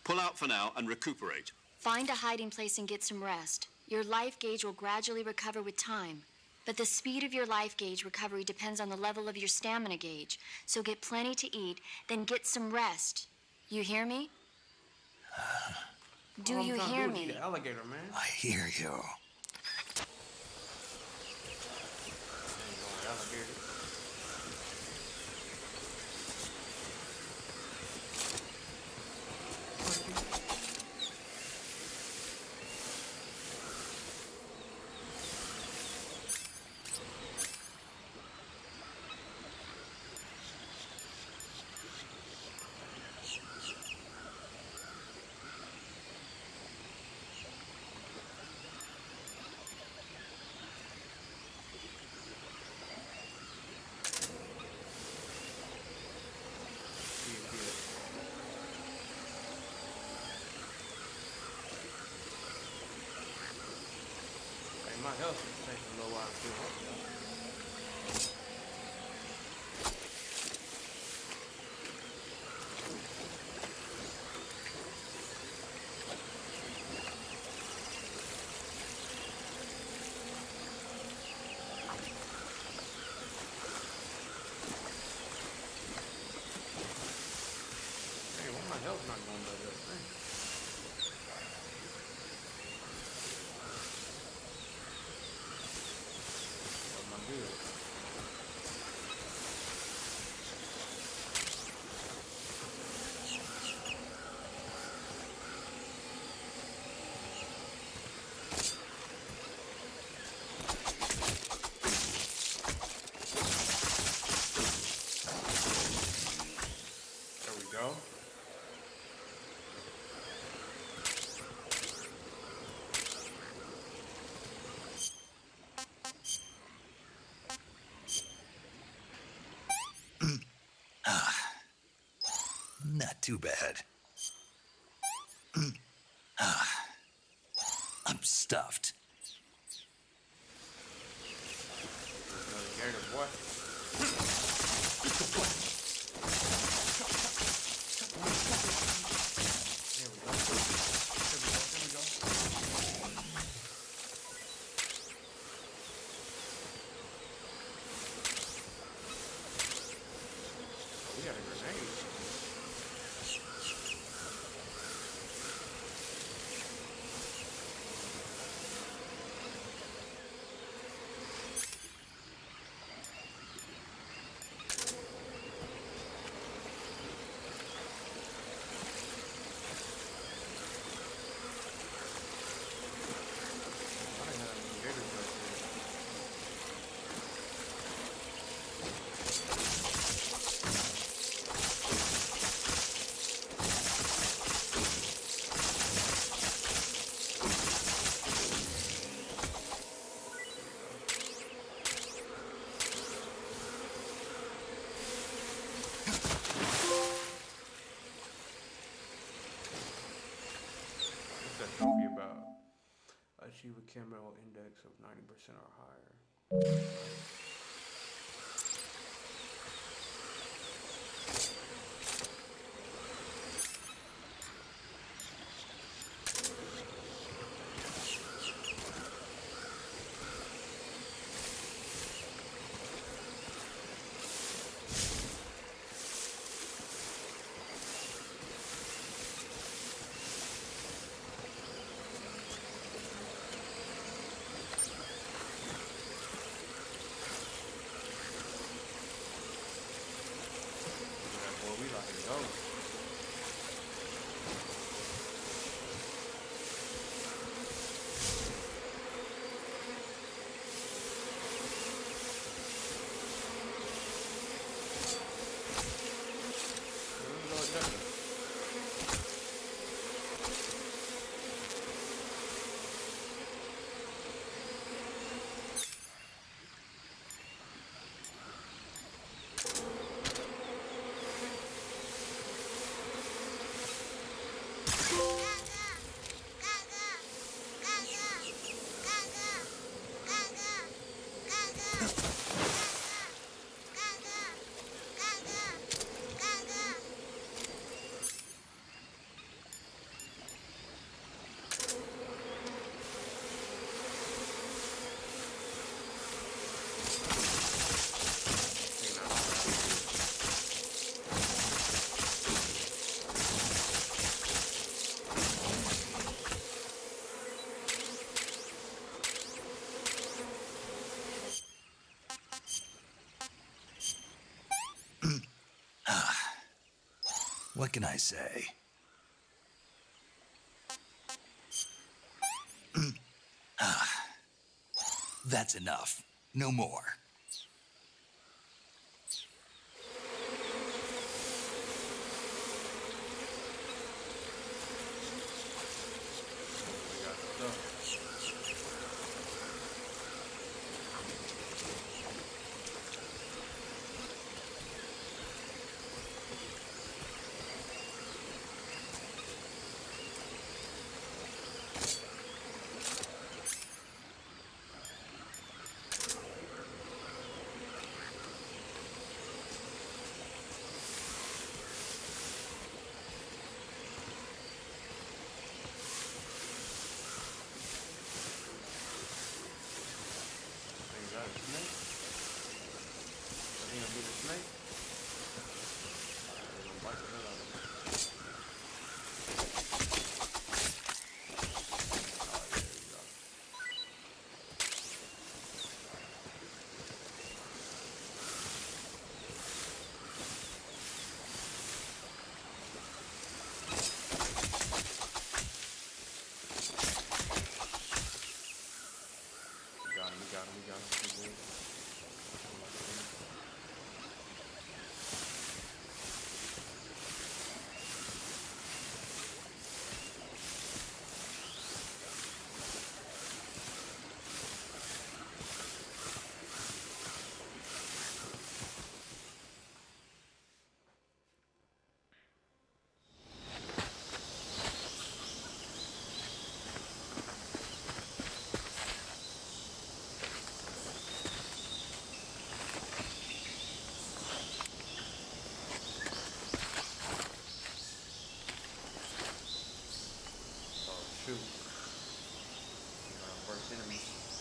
Pull out for now and recuperate. Find a hiding place and get some rest. Your life gauge will gradually recover with time. But the speed of your life gauge recovery depends on the level of your stamina gauge. So get plenty to eat, then get some rest. You hear me? Do you hear me? The alligator, man. I hear you. Alligator. My health is taking a little while to fill up, y'all. Hey, why my health not going by that thing? There we go. Not too bad. I'm stuffed. Another gator, boy. There we go. There we go. Oh, we got a grenade. Trophy about achieve a camera index of 90% or higher. What can I say? That's enough. No more.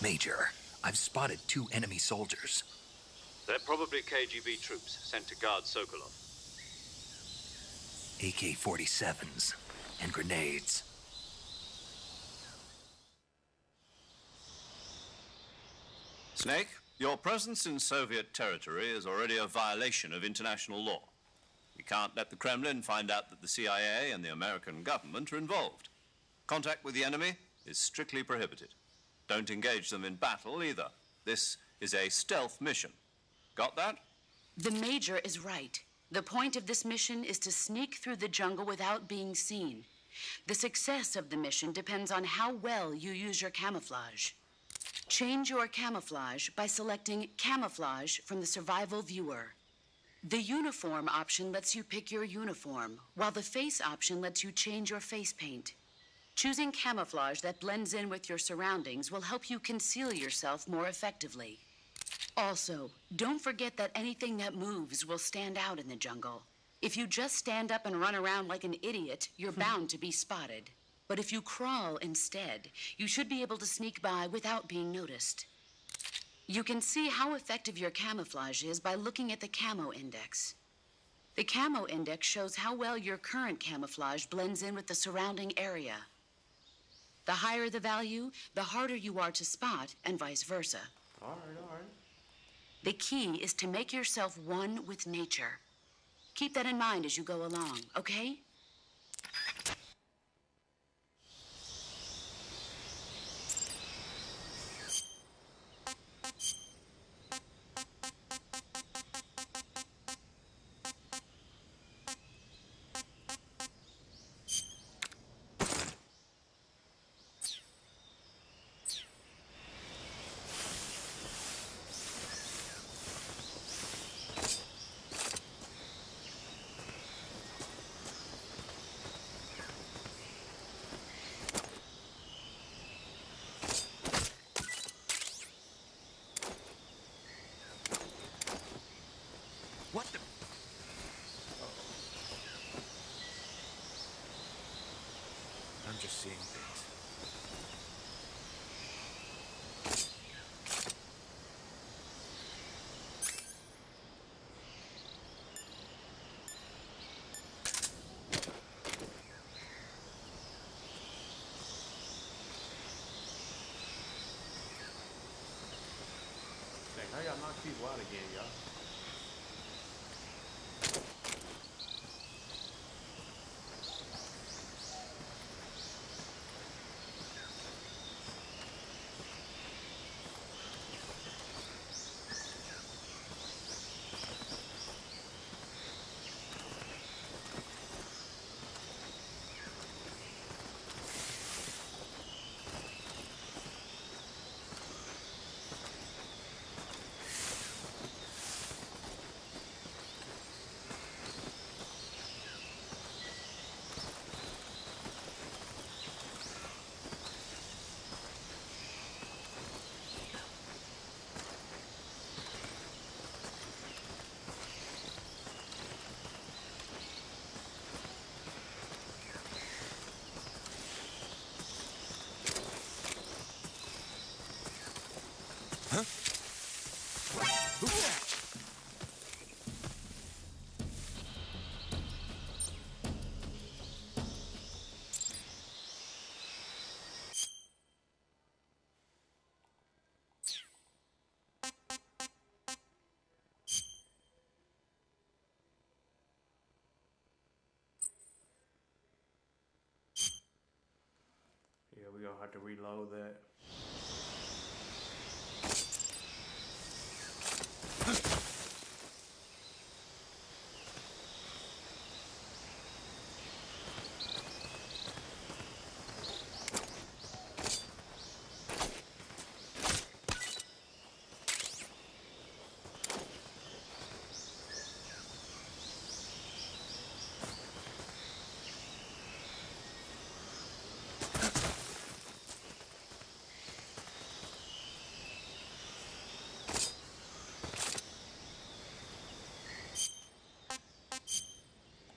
Major, I've spotted 2 enemy soldiers. They're probably KGB troops sent to guard Sokolov. AK-47s and grenades. Snake, your presence in Soviet territory is already a violation of international law. We can't let the Kremlin find out that the CIA and the American government are involved. Contact with the enemy is strictly prohibited. Don't engage them in battle either. This is a stealth mission. Got that? The Major is right. The point of this mission is to sneak through the jungle without being seen. The success of the mission depends on how well you use your camouflage. Change your camouflage by selecting Camouflage from the Survival Viewer. The Uniform option lets you pick your uniform, while the Face option lets you change your face paint. Choosing camouflage that blends in with your surroundings will help you conceal yourself more effectively. Also, don't forget that anything that moves will stand out in the jungle. If you just stand up and run around like an idiot, you're bound to be spotted. But if you crawl instead, you should be able to sneak by without being noticed. You can see how effective your camouflage is by looking at the Camo Index. The Camo Index shows how well your current camouflage blends in with the surrounding area. The higher the value, the harder you are to spot, and vice versa. All right. The key is to make yourself one with nature. Keep that in mind as you go along, okay? What the? I'm just seeing things. Dang, I got knocked people out again, y'all. we're gonna have to reload that.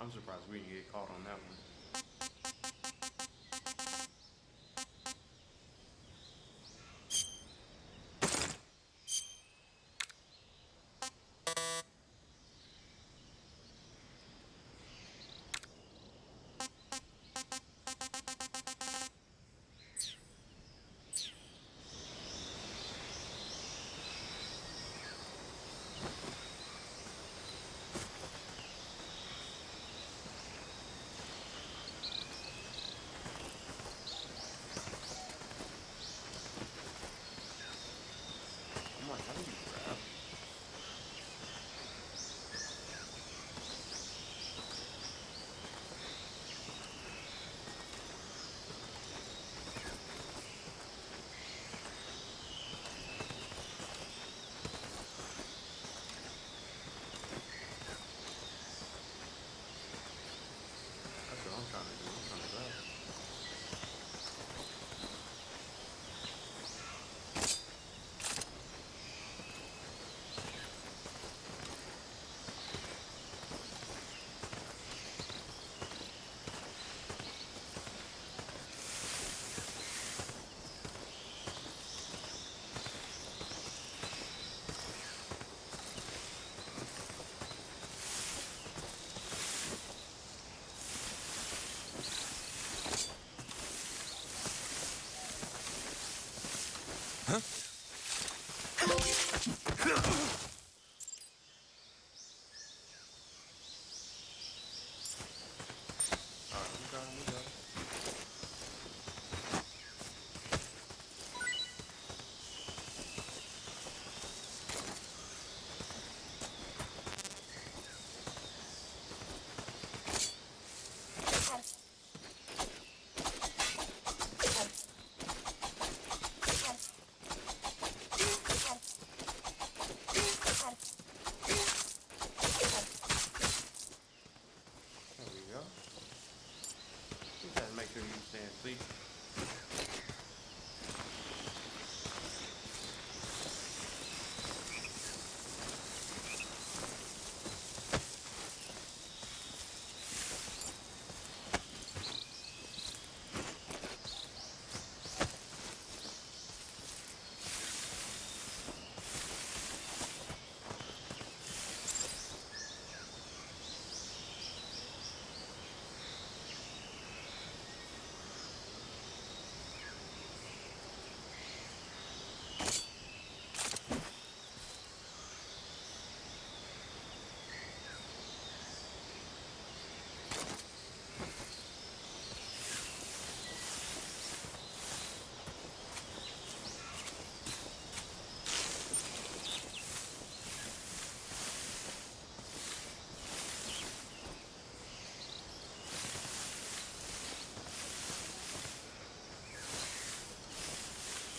I'm surprised we didn't get caught on that one. I'm like, how do you grab? That's what I'm trying to do. I'm trying to grab. Alright, we got him, we got him. There we go. Just gotta make sure you stand asleep.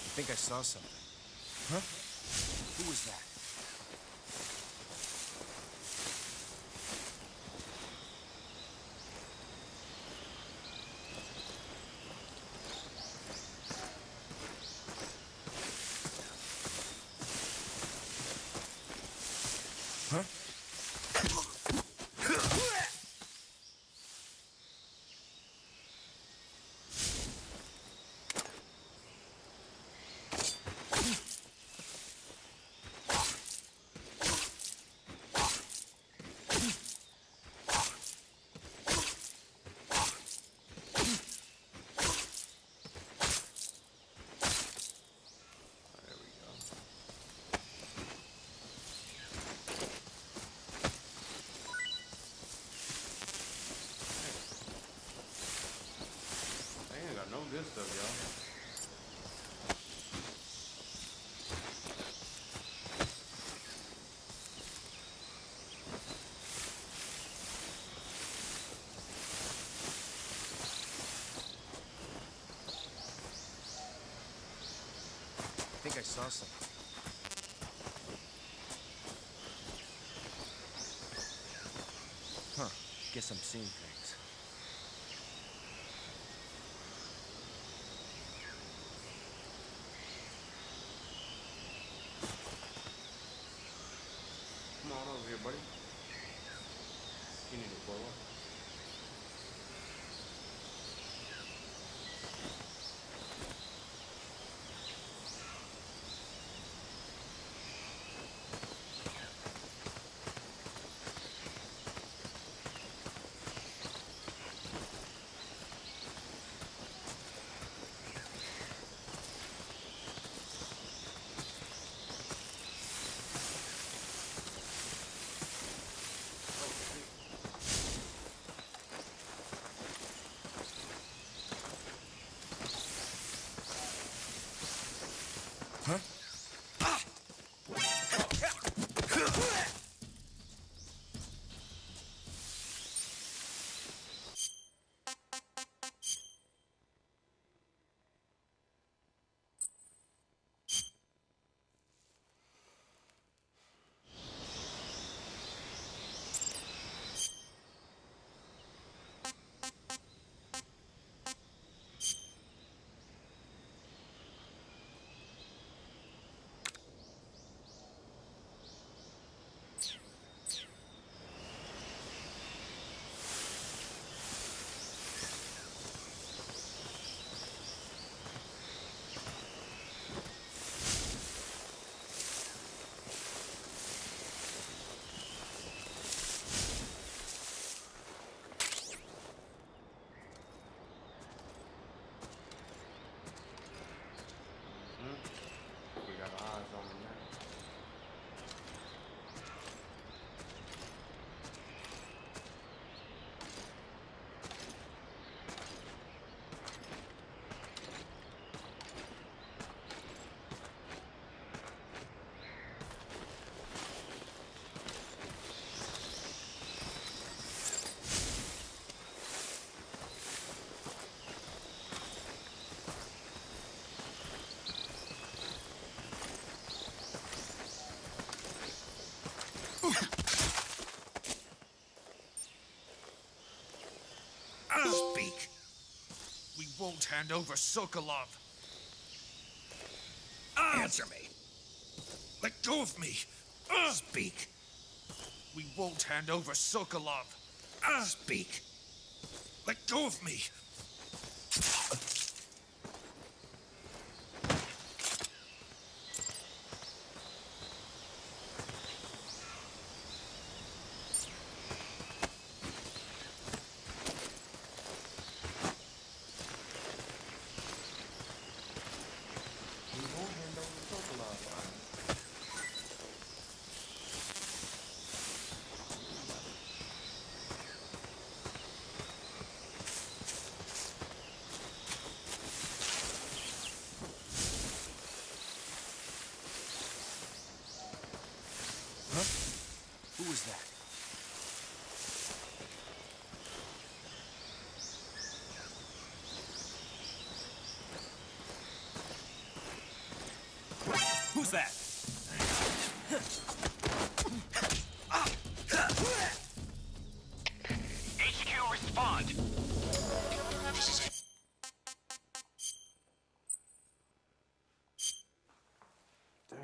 I think I saw something. Huh? Who was that? Huh? There we go. They ain't got no good stuff, y'all. think I saw something. Huh. Guess I'm seeing things. Come on over here, buddy. You need to blow up. Huh? We got eyes on him now. Speak. We won't hand over Sokolov. Answer me. Let go of me. Speak. We won't hand over Sokolov. Speak. Let go of me. Who was that? Who's that? HQ, respond. This is it. Dang.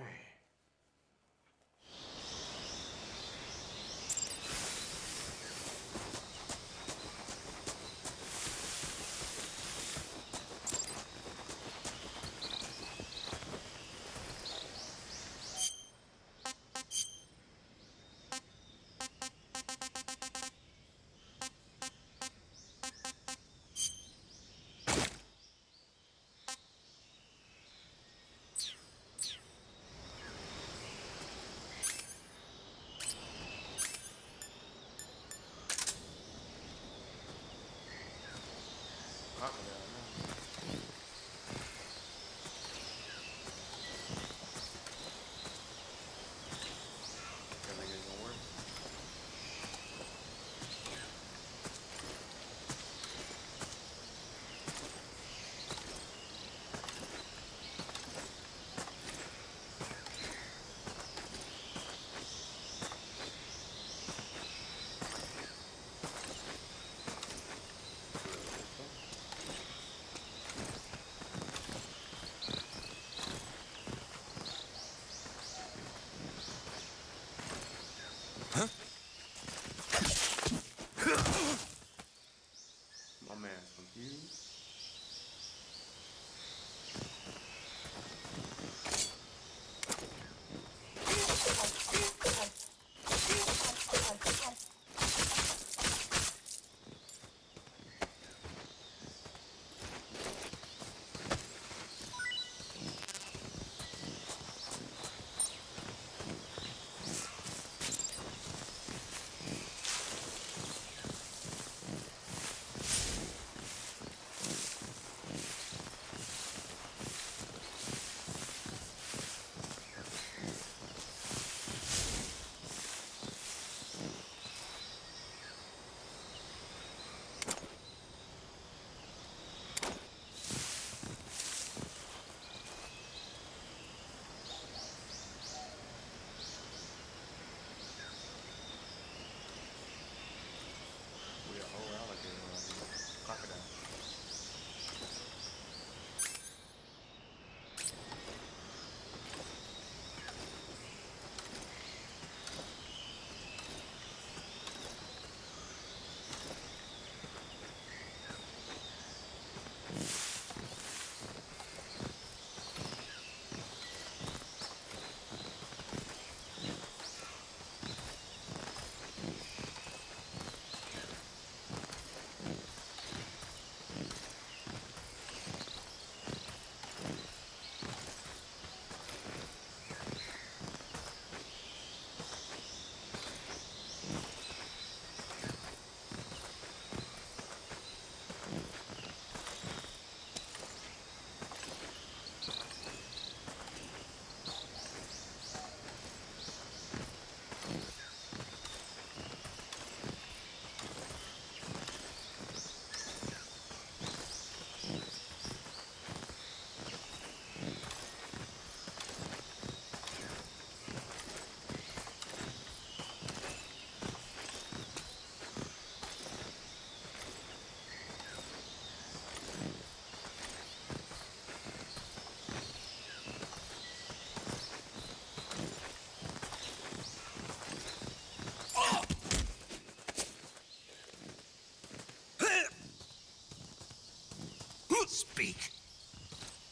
Speak.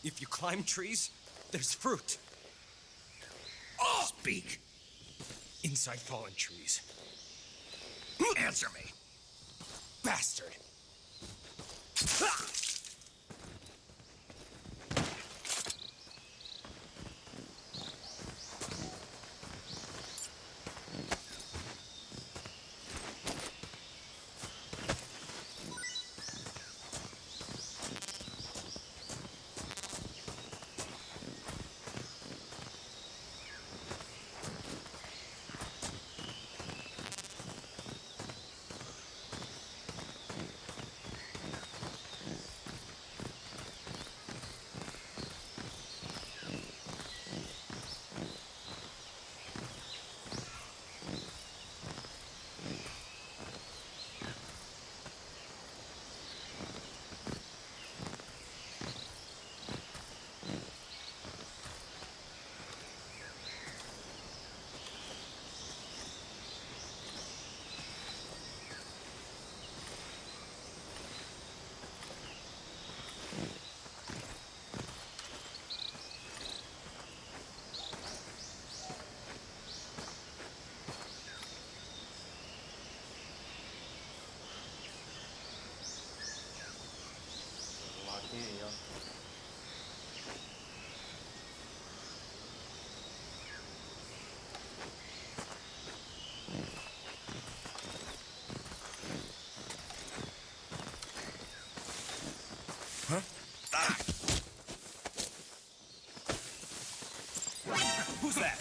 If you climb trees, there's fruit. Speak. Inside fallen trees. Answer me. Bastard! Lock in, y'all. Huh? Ah! Who's that?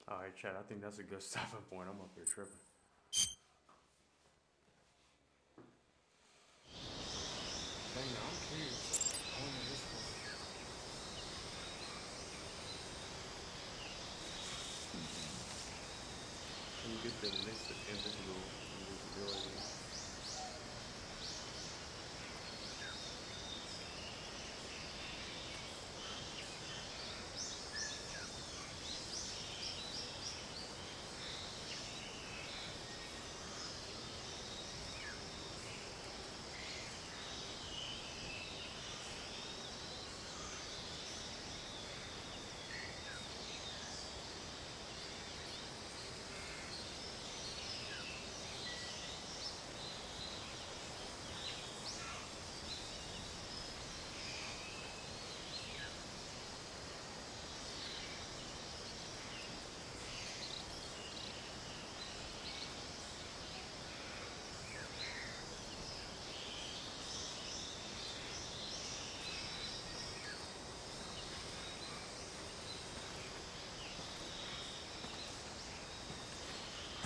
Alright, Chad, I think that's a good stopping point. I'm up here tripping. Dang, I'm curious. I wonder this one. Can you get the list of invisibility?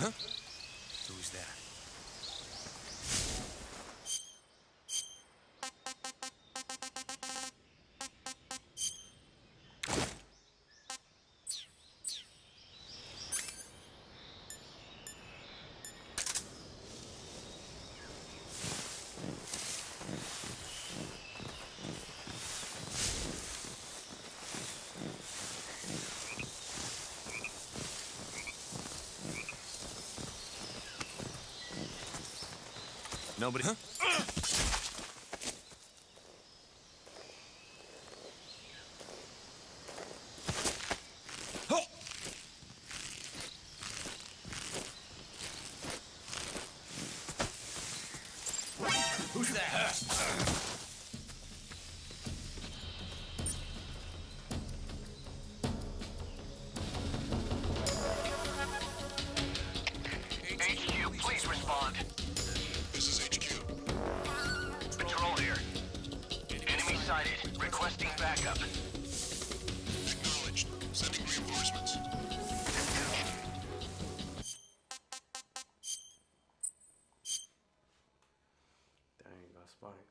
Huh? Who's that? Nobody. Huh? Who's that? HQ, please respond. This is HQ. Patrol here. Enemy sighted. Requesting backup. Acknowledged. Sending reinforcements. Dang, got spotted.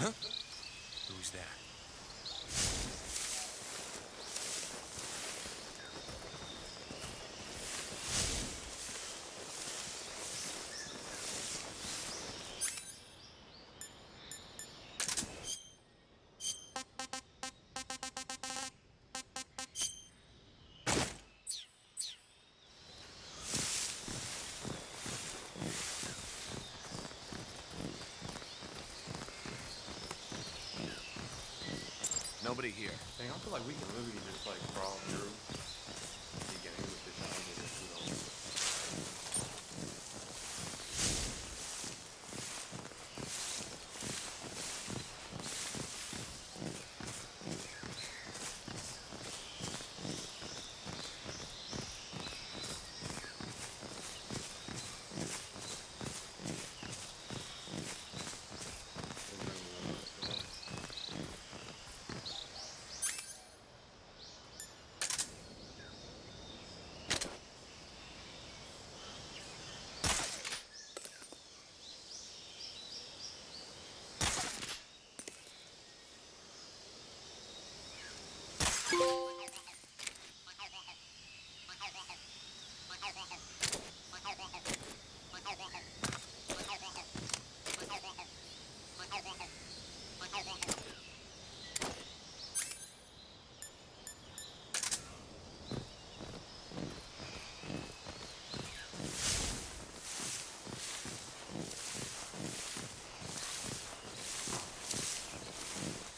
Huh? Who's that? Nobody here. Dang, I feel like we can literally just like crawl through the game with this alligator suit on.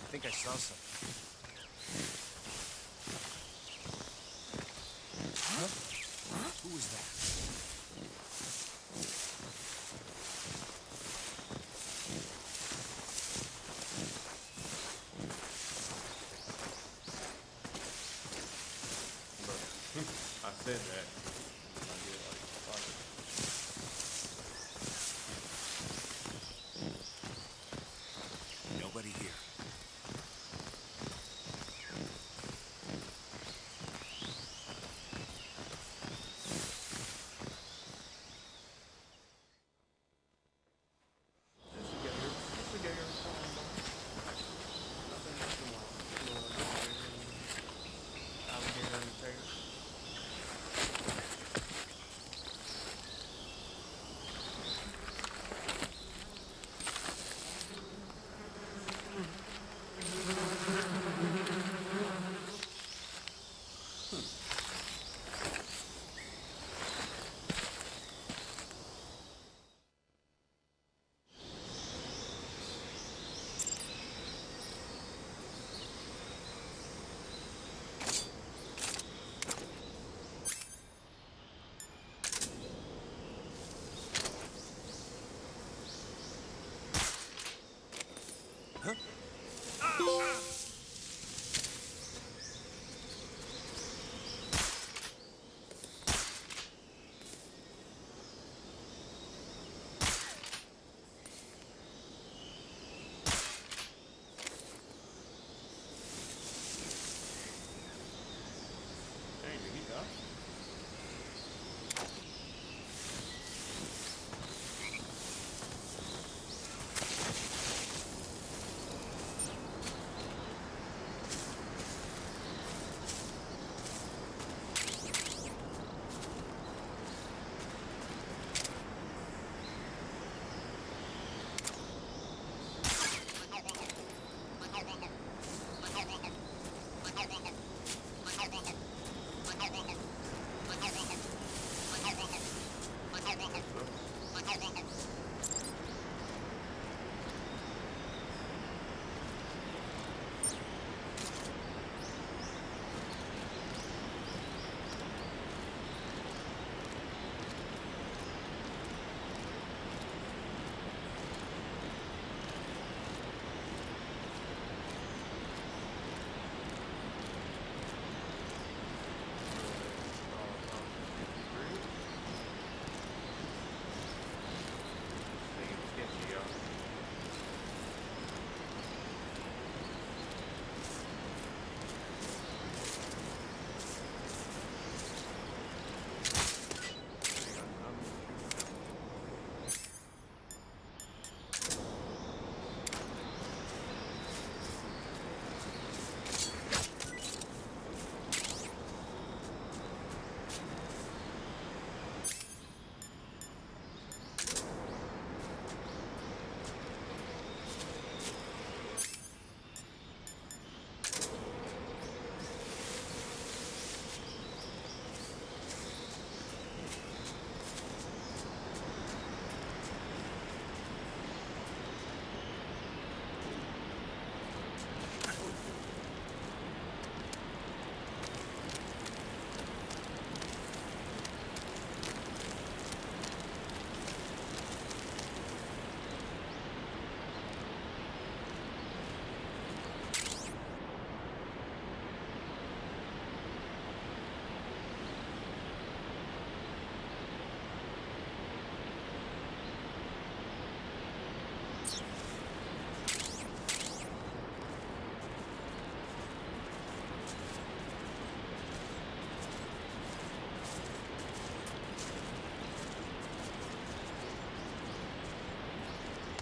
I think I saw something. Huh? Who was that? I said that. I did like fuck it. Nobody here.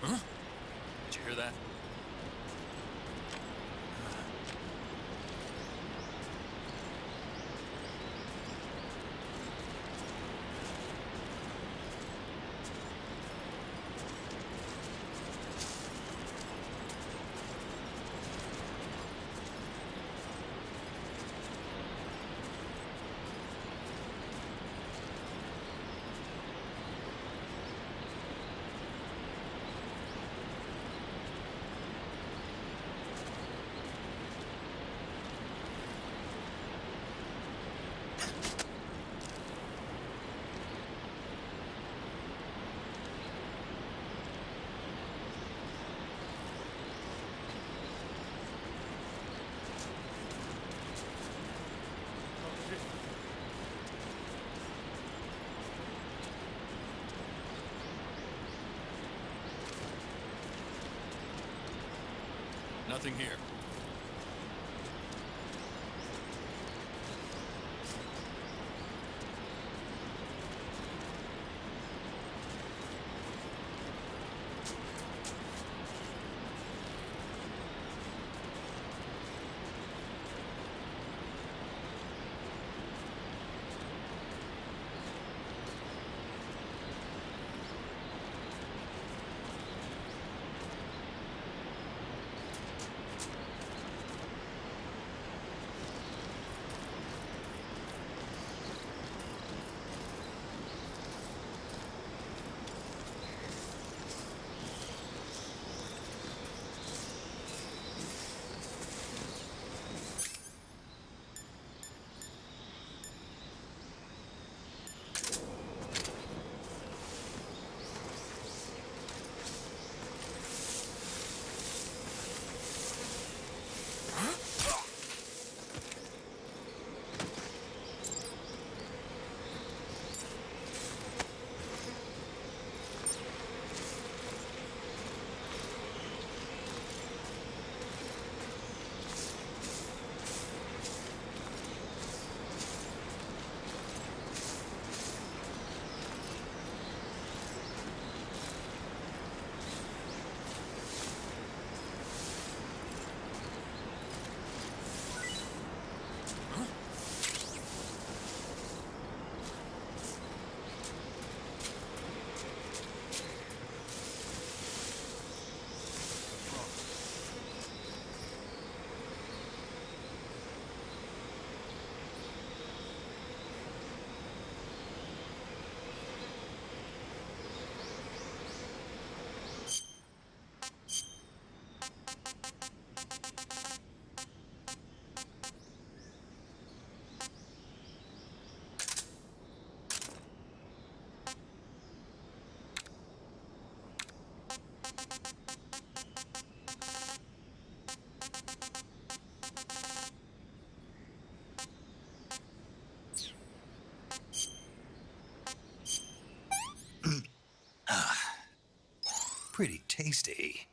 Huh? Did you hear that? Nothing here. Pretty tasty.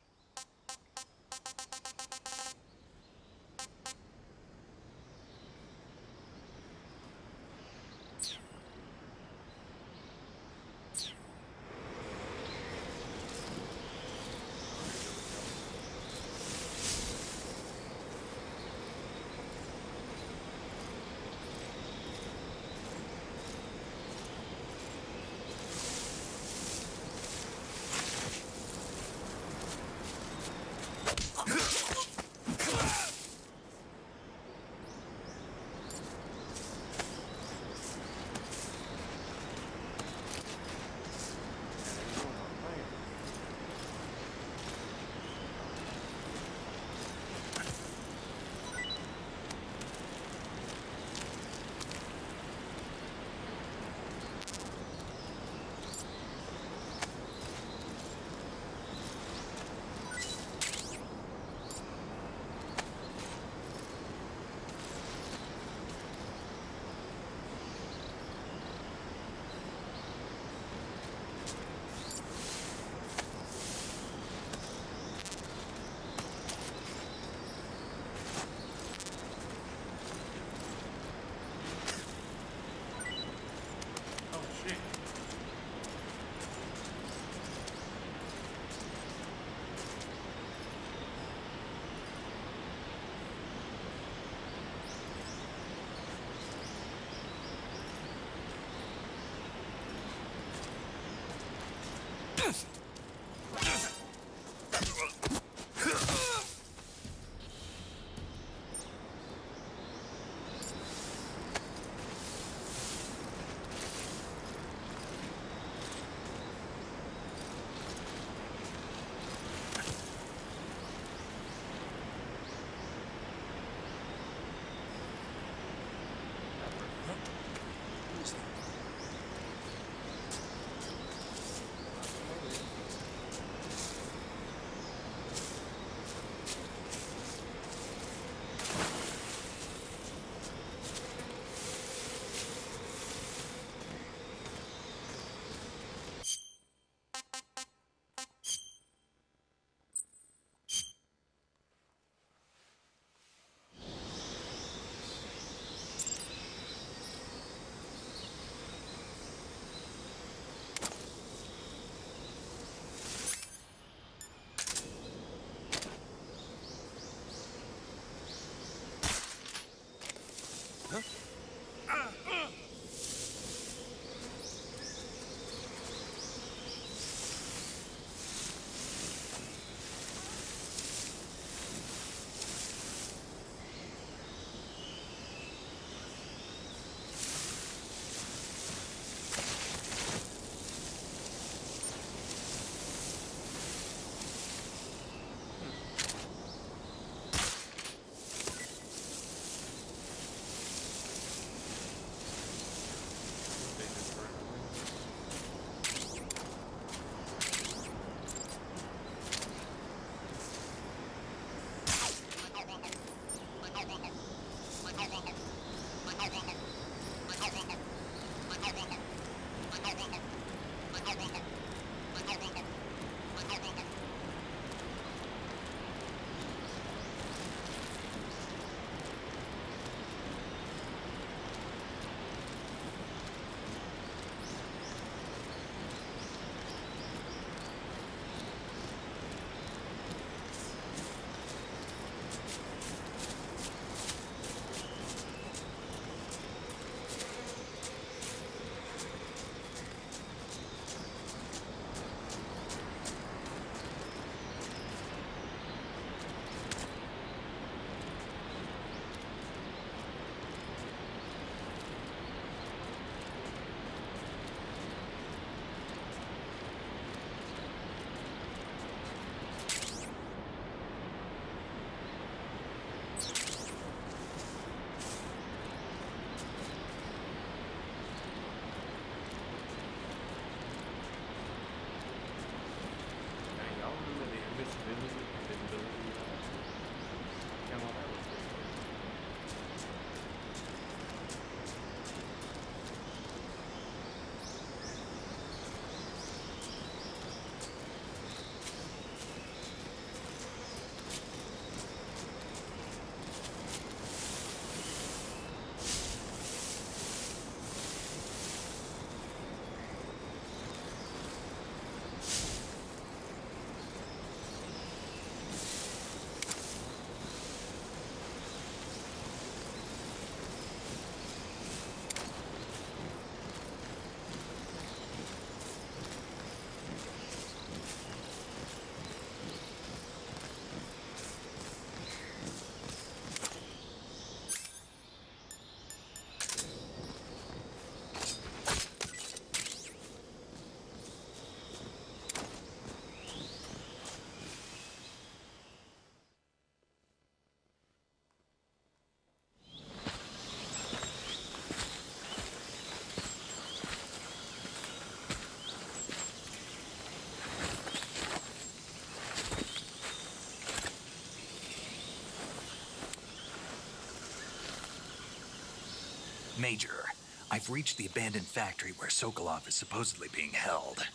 Major, I've reached the abandoned factory where Sokolov is supposedly being held.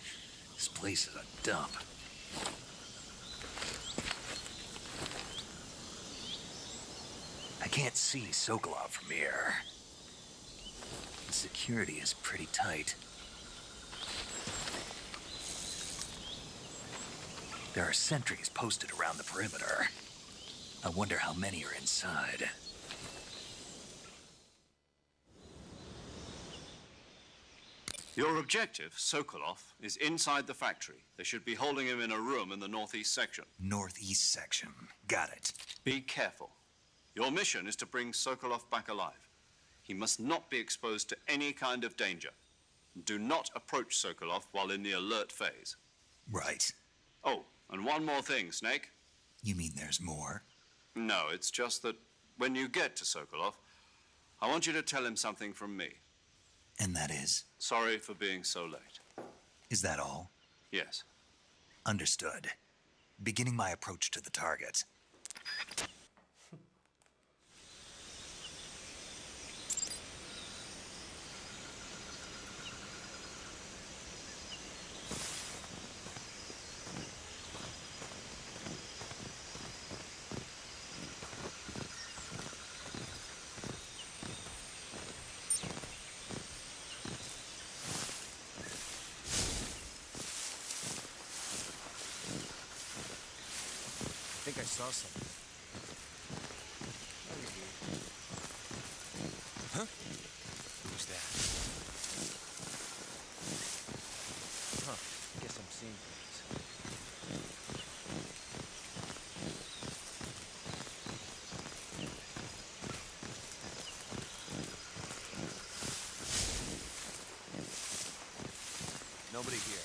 This place is a dump. I can't see Sokolov from here. The security is pretty tight. There are sentries posted around the perimeter. I wonder how many are inside. Your objective, Sokolov, is inside the factory. They should be holding him in a room in the northeast section. Northeast section. Got it. Be careful. Your mission is to bring Sokolov back alive. He must not be exposed to any kind of danger. Do not approach Sokolov while in the alert phase. Right. Oh, and one more thing, Snake. You mean there's more? No, it's just that when you get to Sokolov, I want you to tell him something from me. And that is? Sorry for being so late. Is that all? Yes. Understood. Beginning my approach to the target. I think I saw something. Huh? Who's that? Huh. Guess I'm seeing things. Nobody here.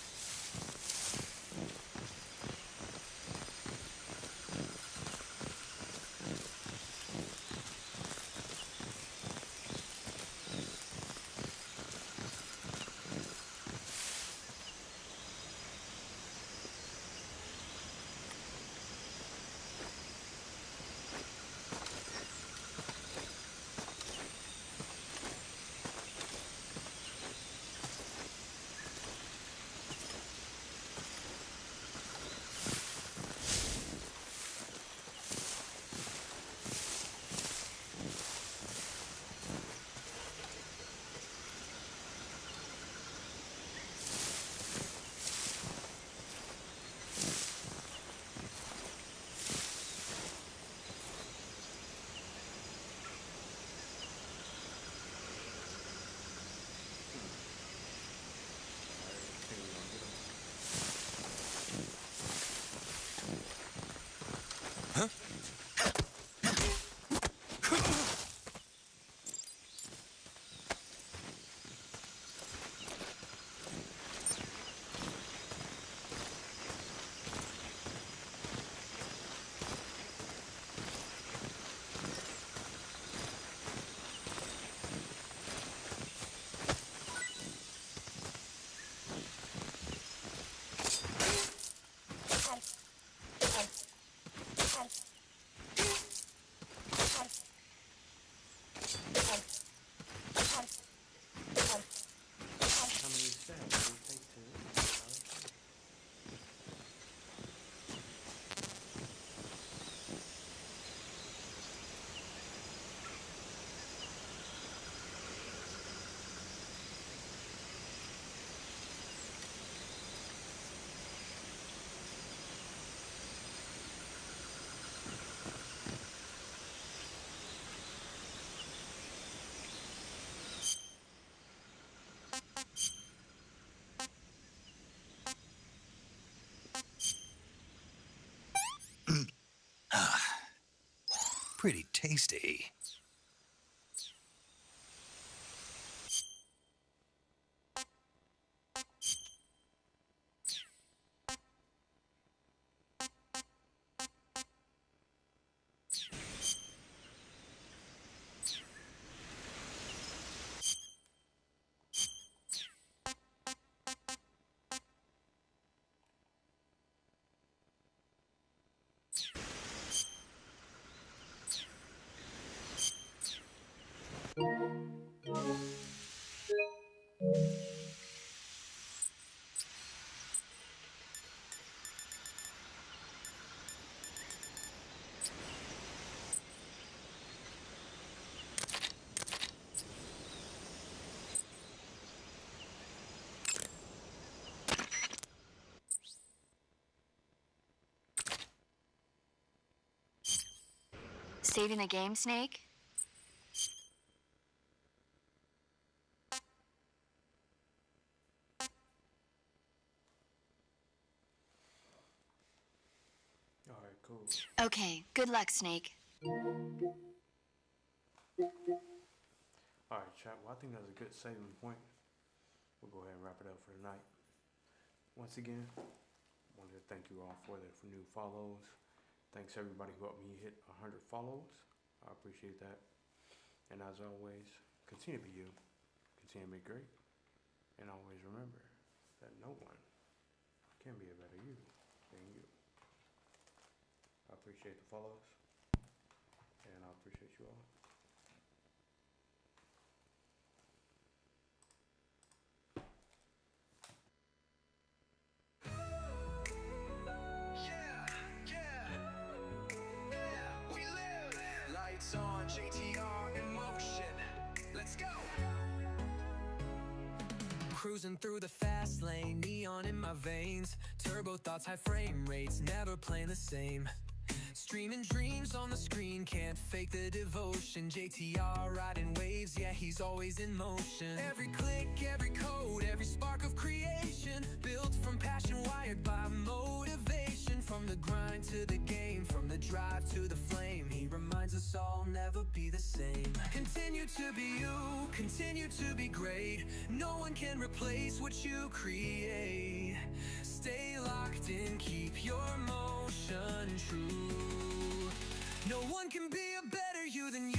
Pretty tasty. Saving the game, Snake? cool. Okay, good luck, Snake. Alright, chat. Well, I think that's a good saving point. We'll go ahead and wrap it up for tonight. Once again, I wanted to thank you all for the new follows. Thanks everybody who helped me hit 100 follows. I appreciate that. And as always, continue to be you. Continue to be great. And always remember that no one can be a better you than you. I appreciate the follows. And I appreciate you all. On JTR in motion. Let's go. Cruising through the fast lane, neon in my veins, turbo thoughts, high frame rates, never playing the same. Streaming dreams on the screen, can't fake the devotion. JTR riding waves, yeah, he's always in motion. Every click, every code, every spark of creation, built from passion, wired by motivation. From the grind to the game, from the drive to the flame, he reminds us all never be the same. Continue to be you, continue to be great. No one can replace what you create. Stay locked in, keep your motion true. No one can be a better you than you.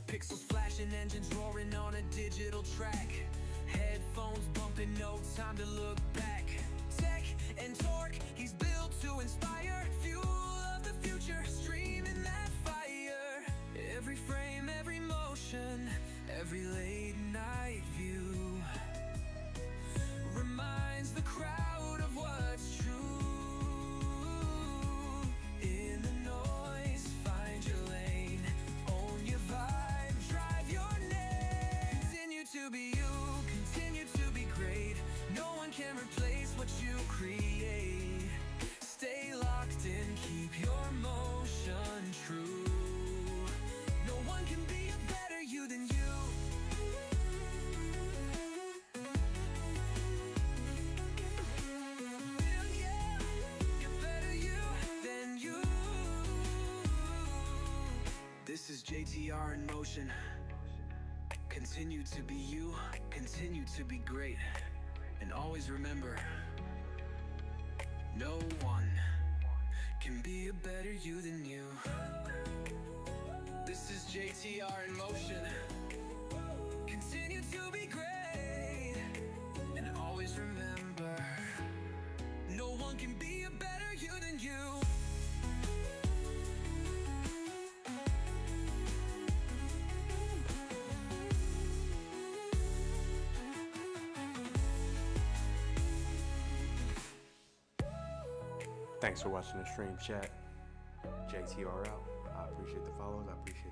Pixels flashing, engines roaring on a digital track. Headphones bumping, no time to look back. Tech and torque, he's built to inspire. Fuel of the future, streaming that fire. Every frame, every motion, every late night view reminds the crowd of what's true. In the noise, find your lane, own your vibe, drive your name. Continue to be you, continue to be great. No one can replace what you create. Stay locked in, keep your motion true. No one can be a better you than you. This is JTR in motion. Continue to be you, continue to be great. And always remember, no one can be a better you than you. This is JTR in motion. Continue to be great. And always remember, no one can be a better you than you. Thanks for watching the stream, chat. JTR out. I appreciate the follows. I appreciate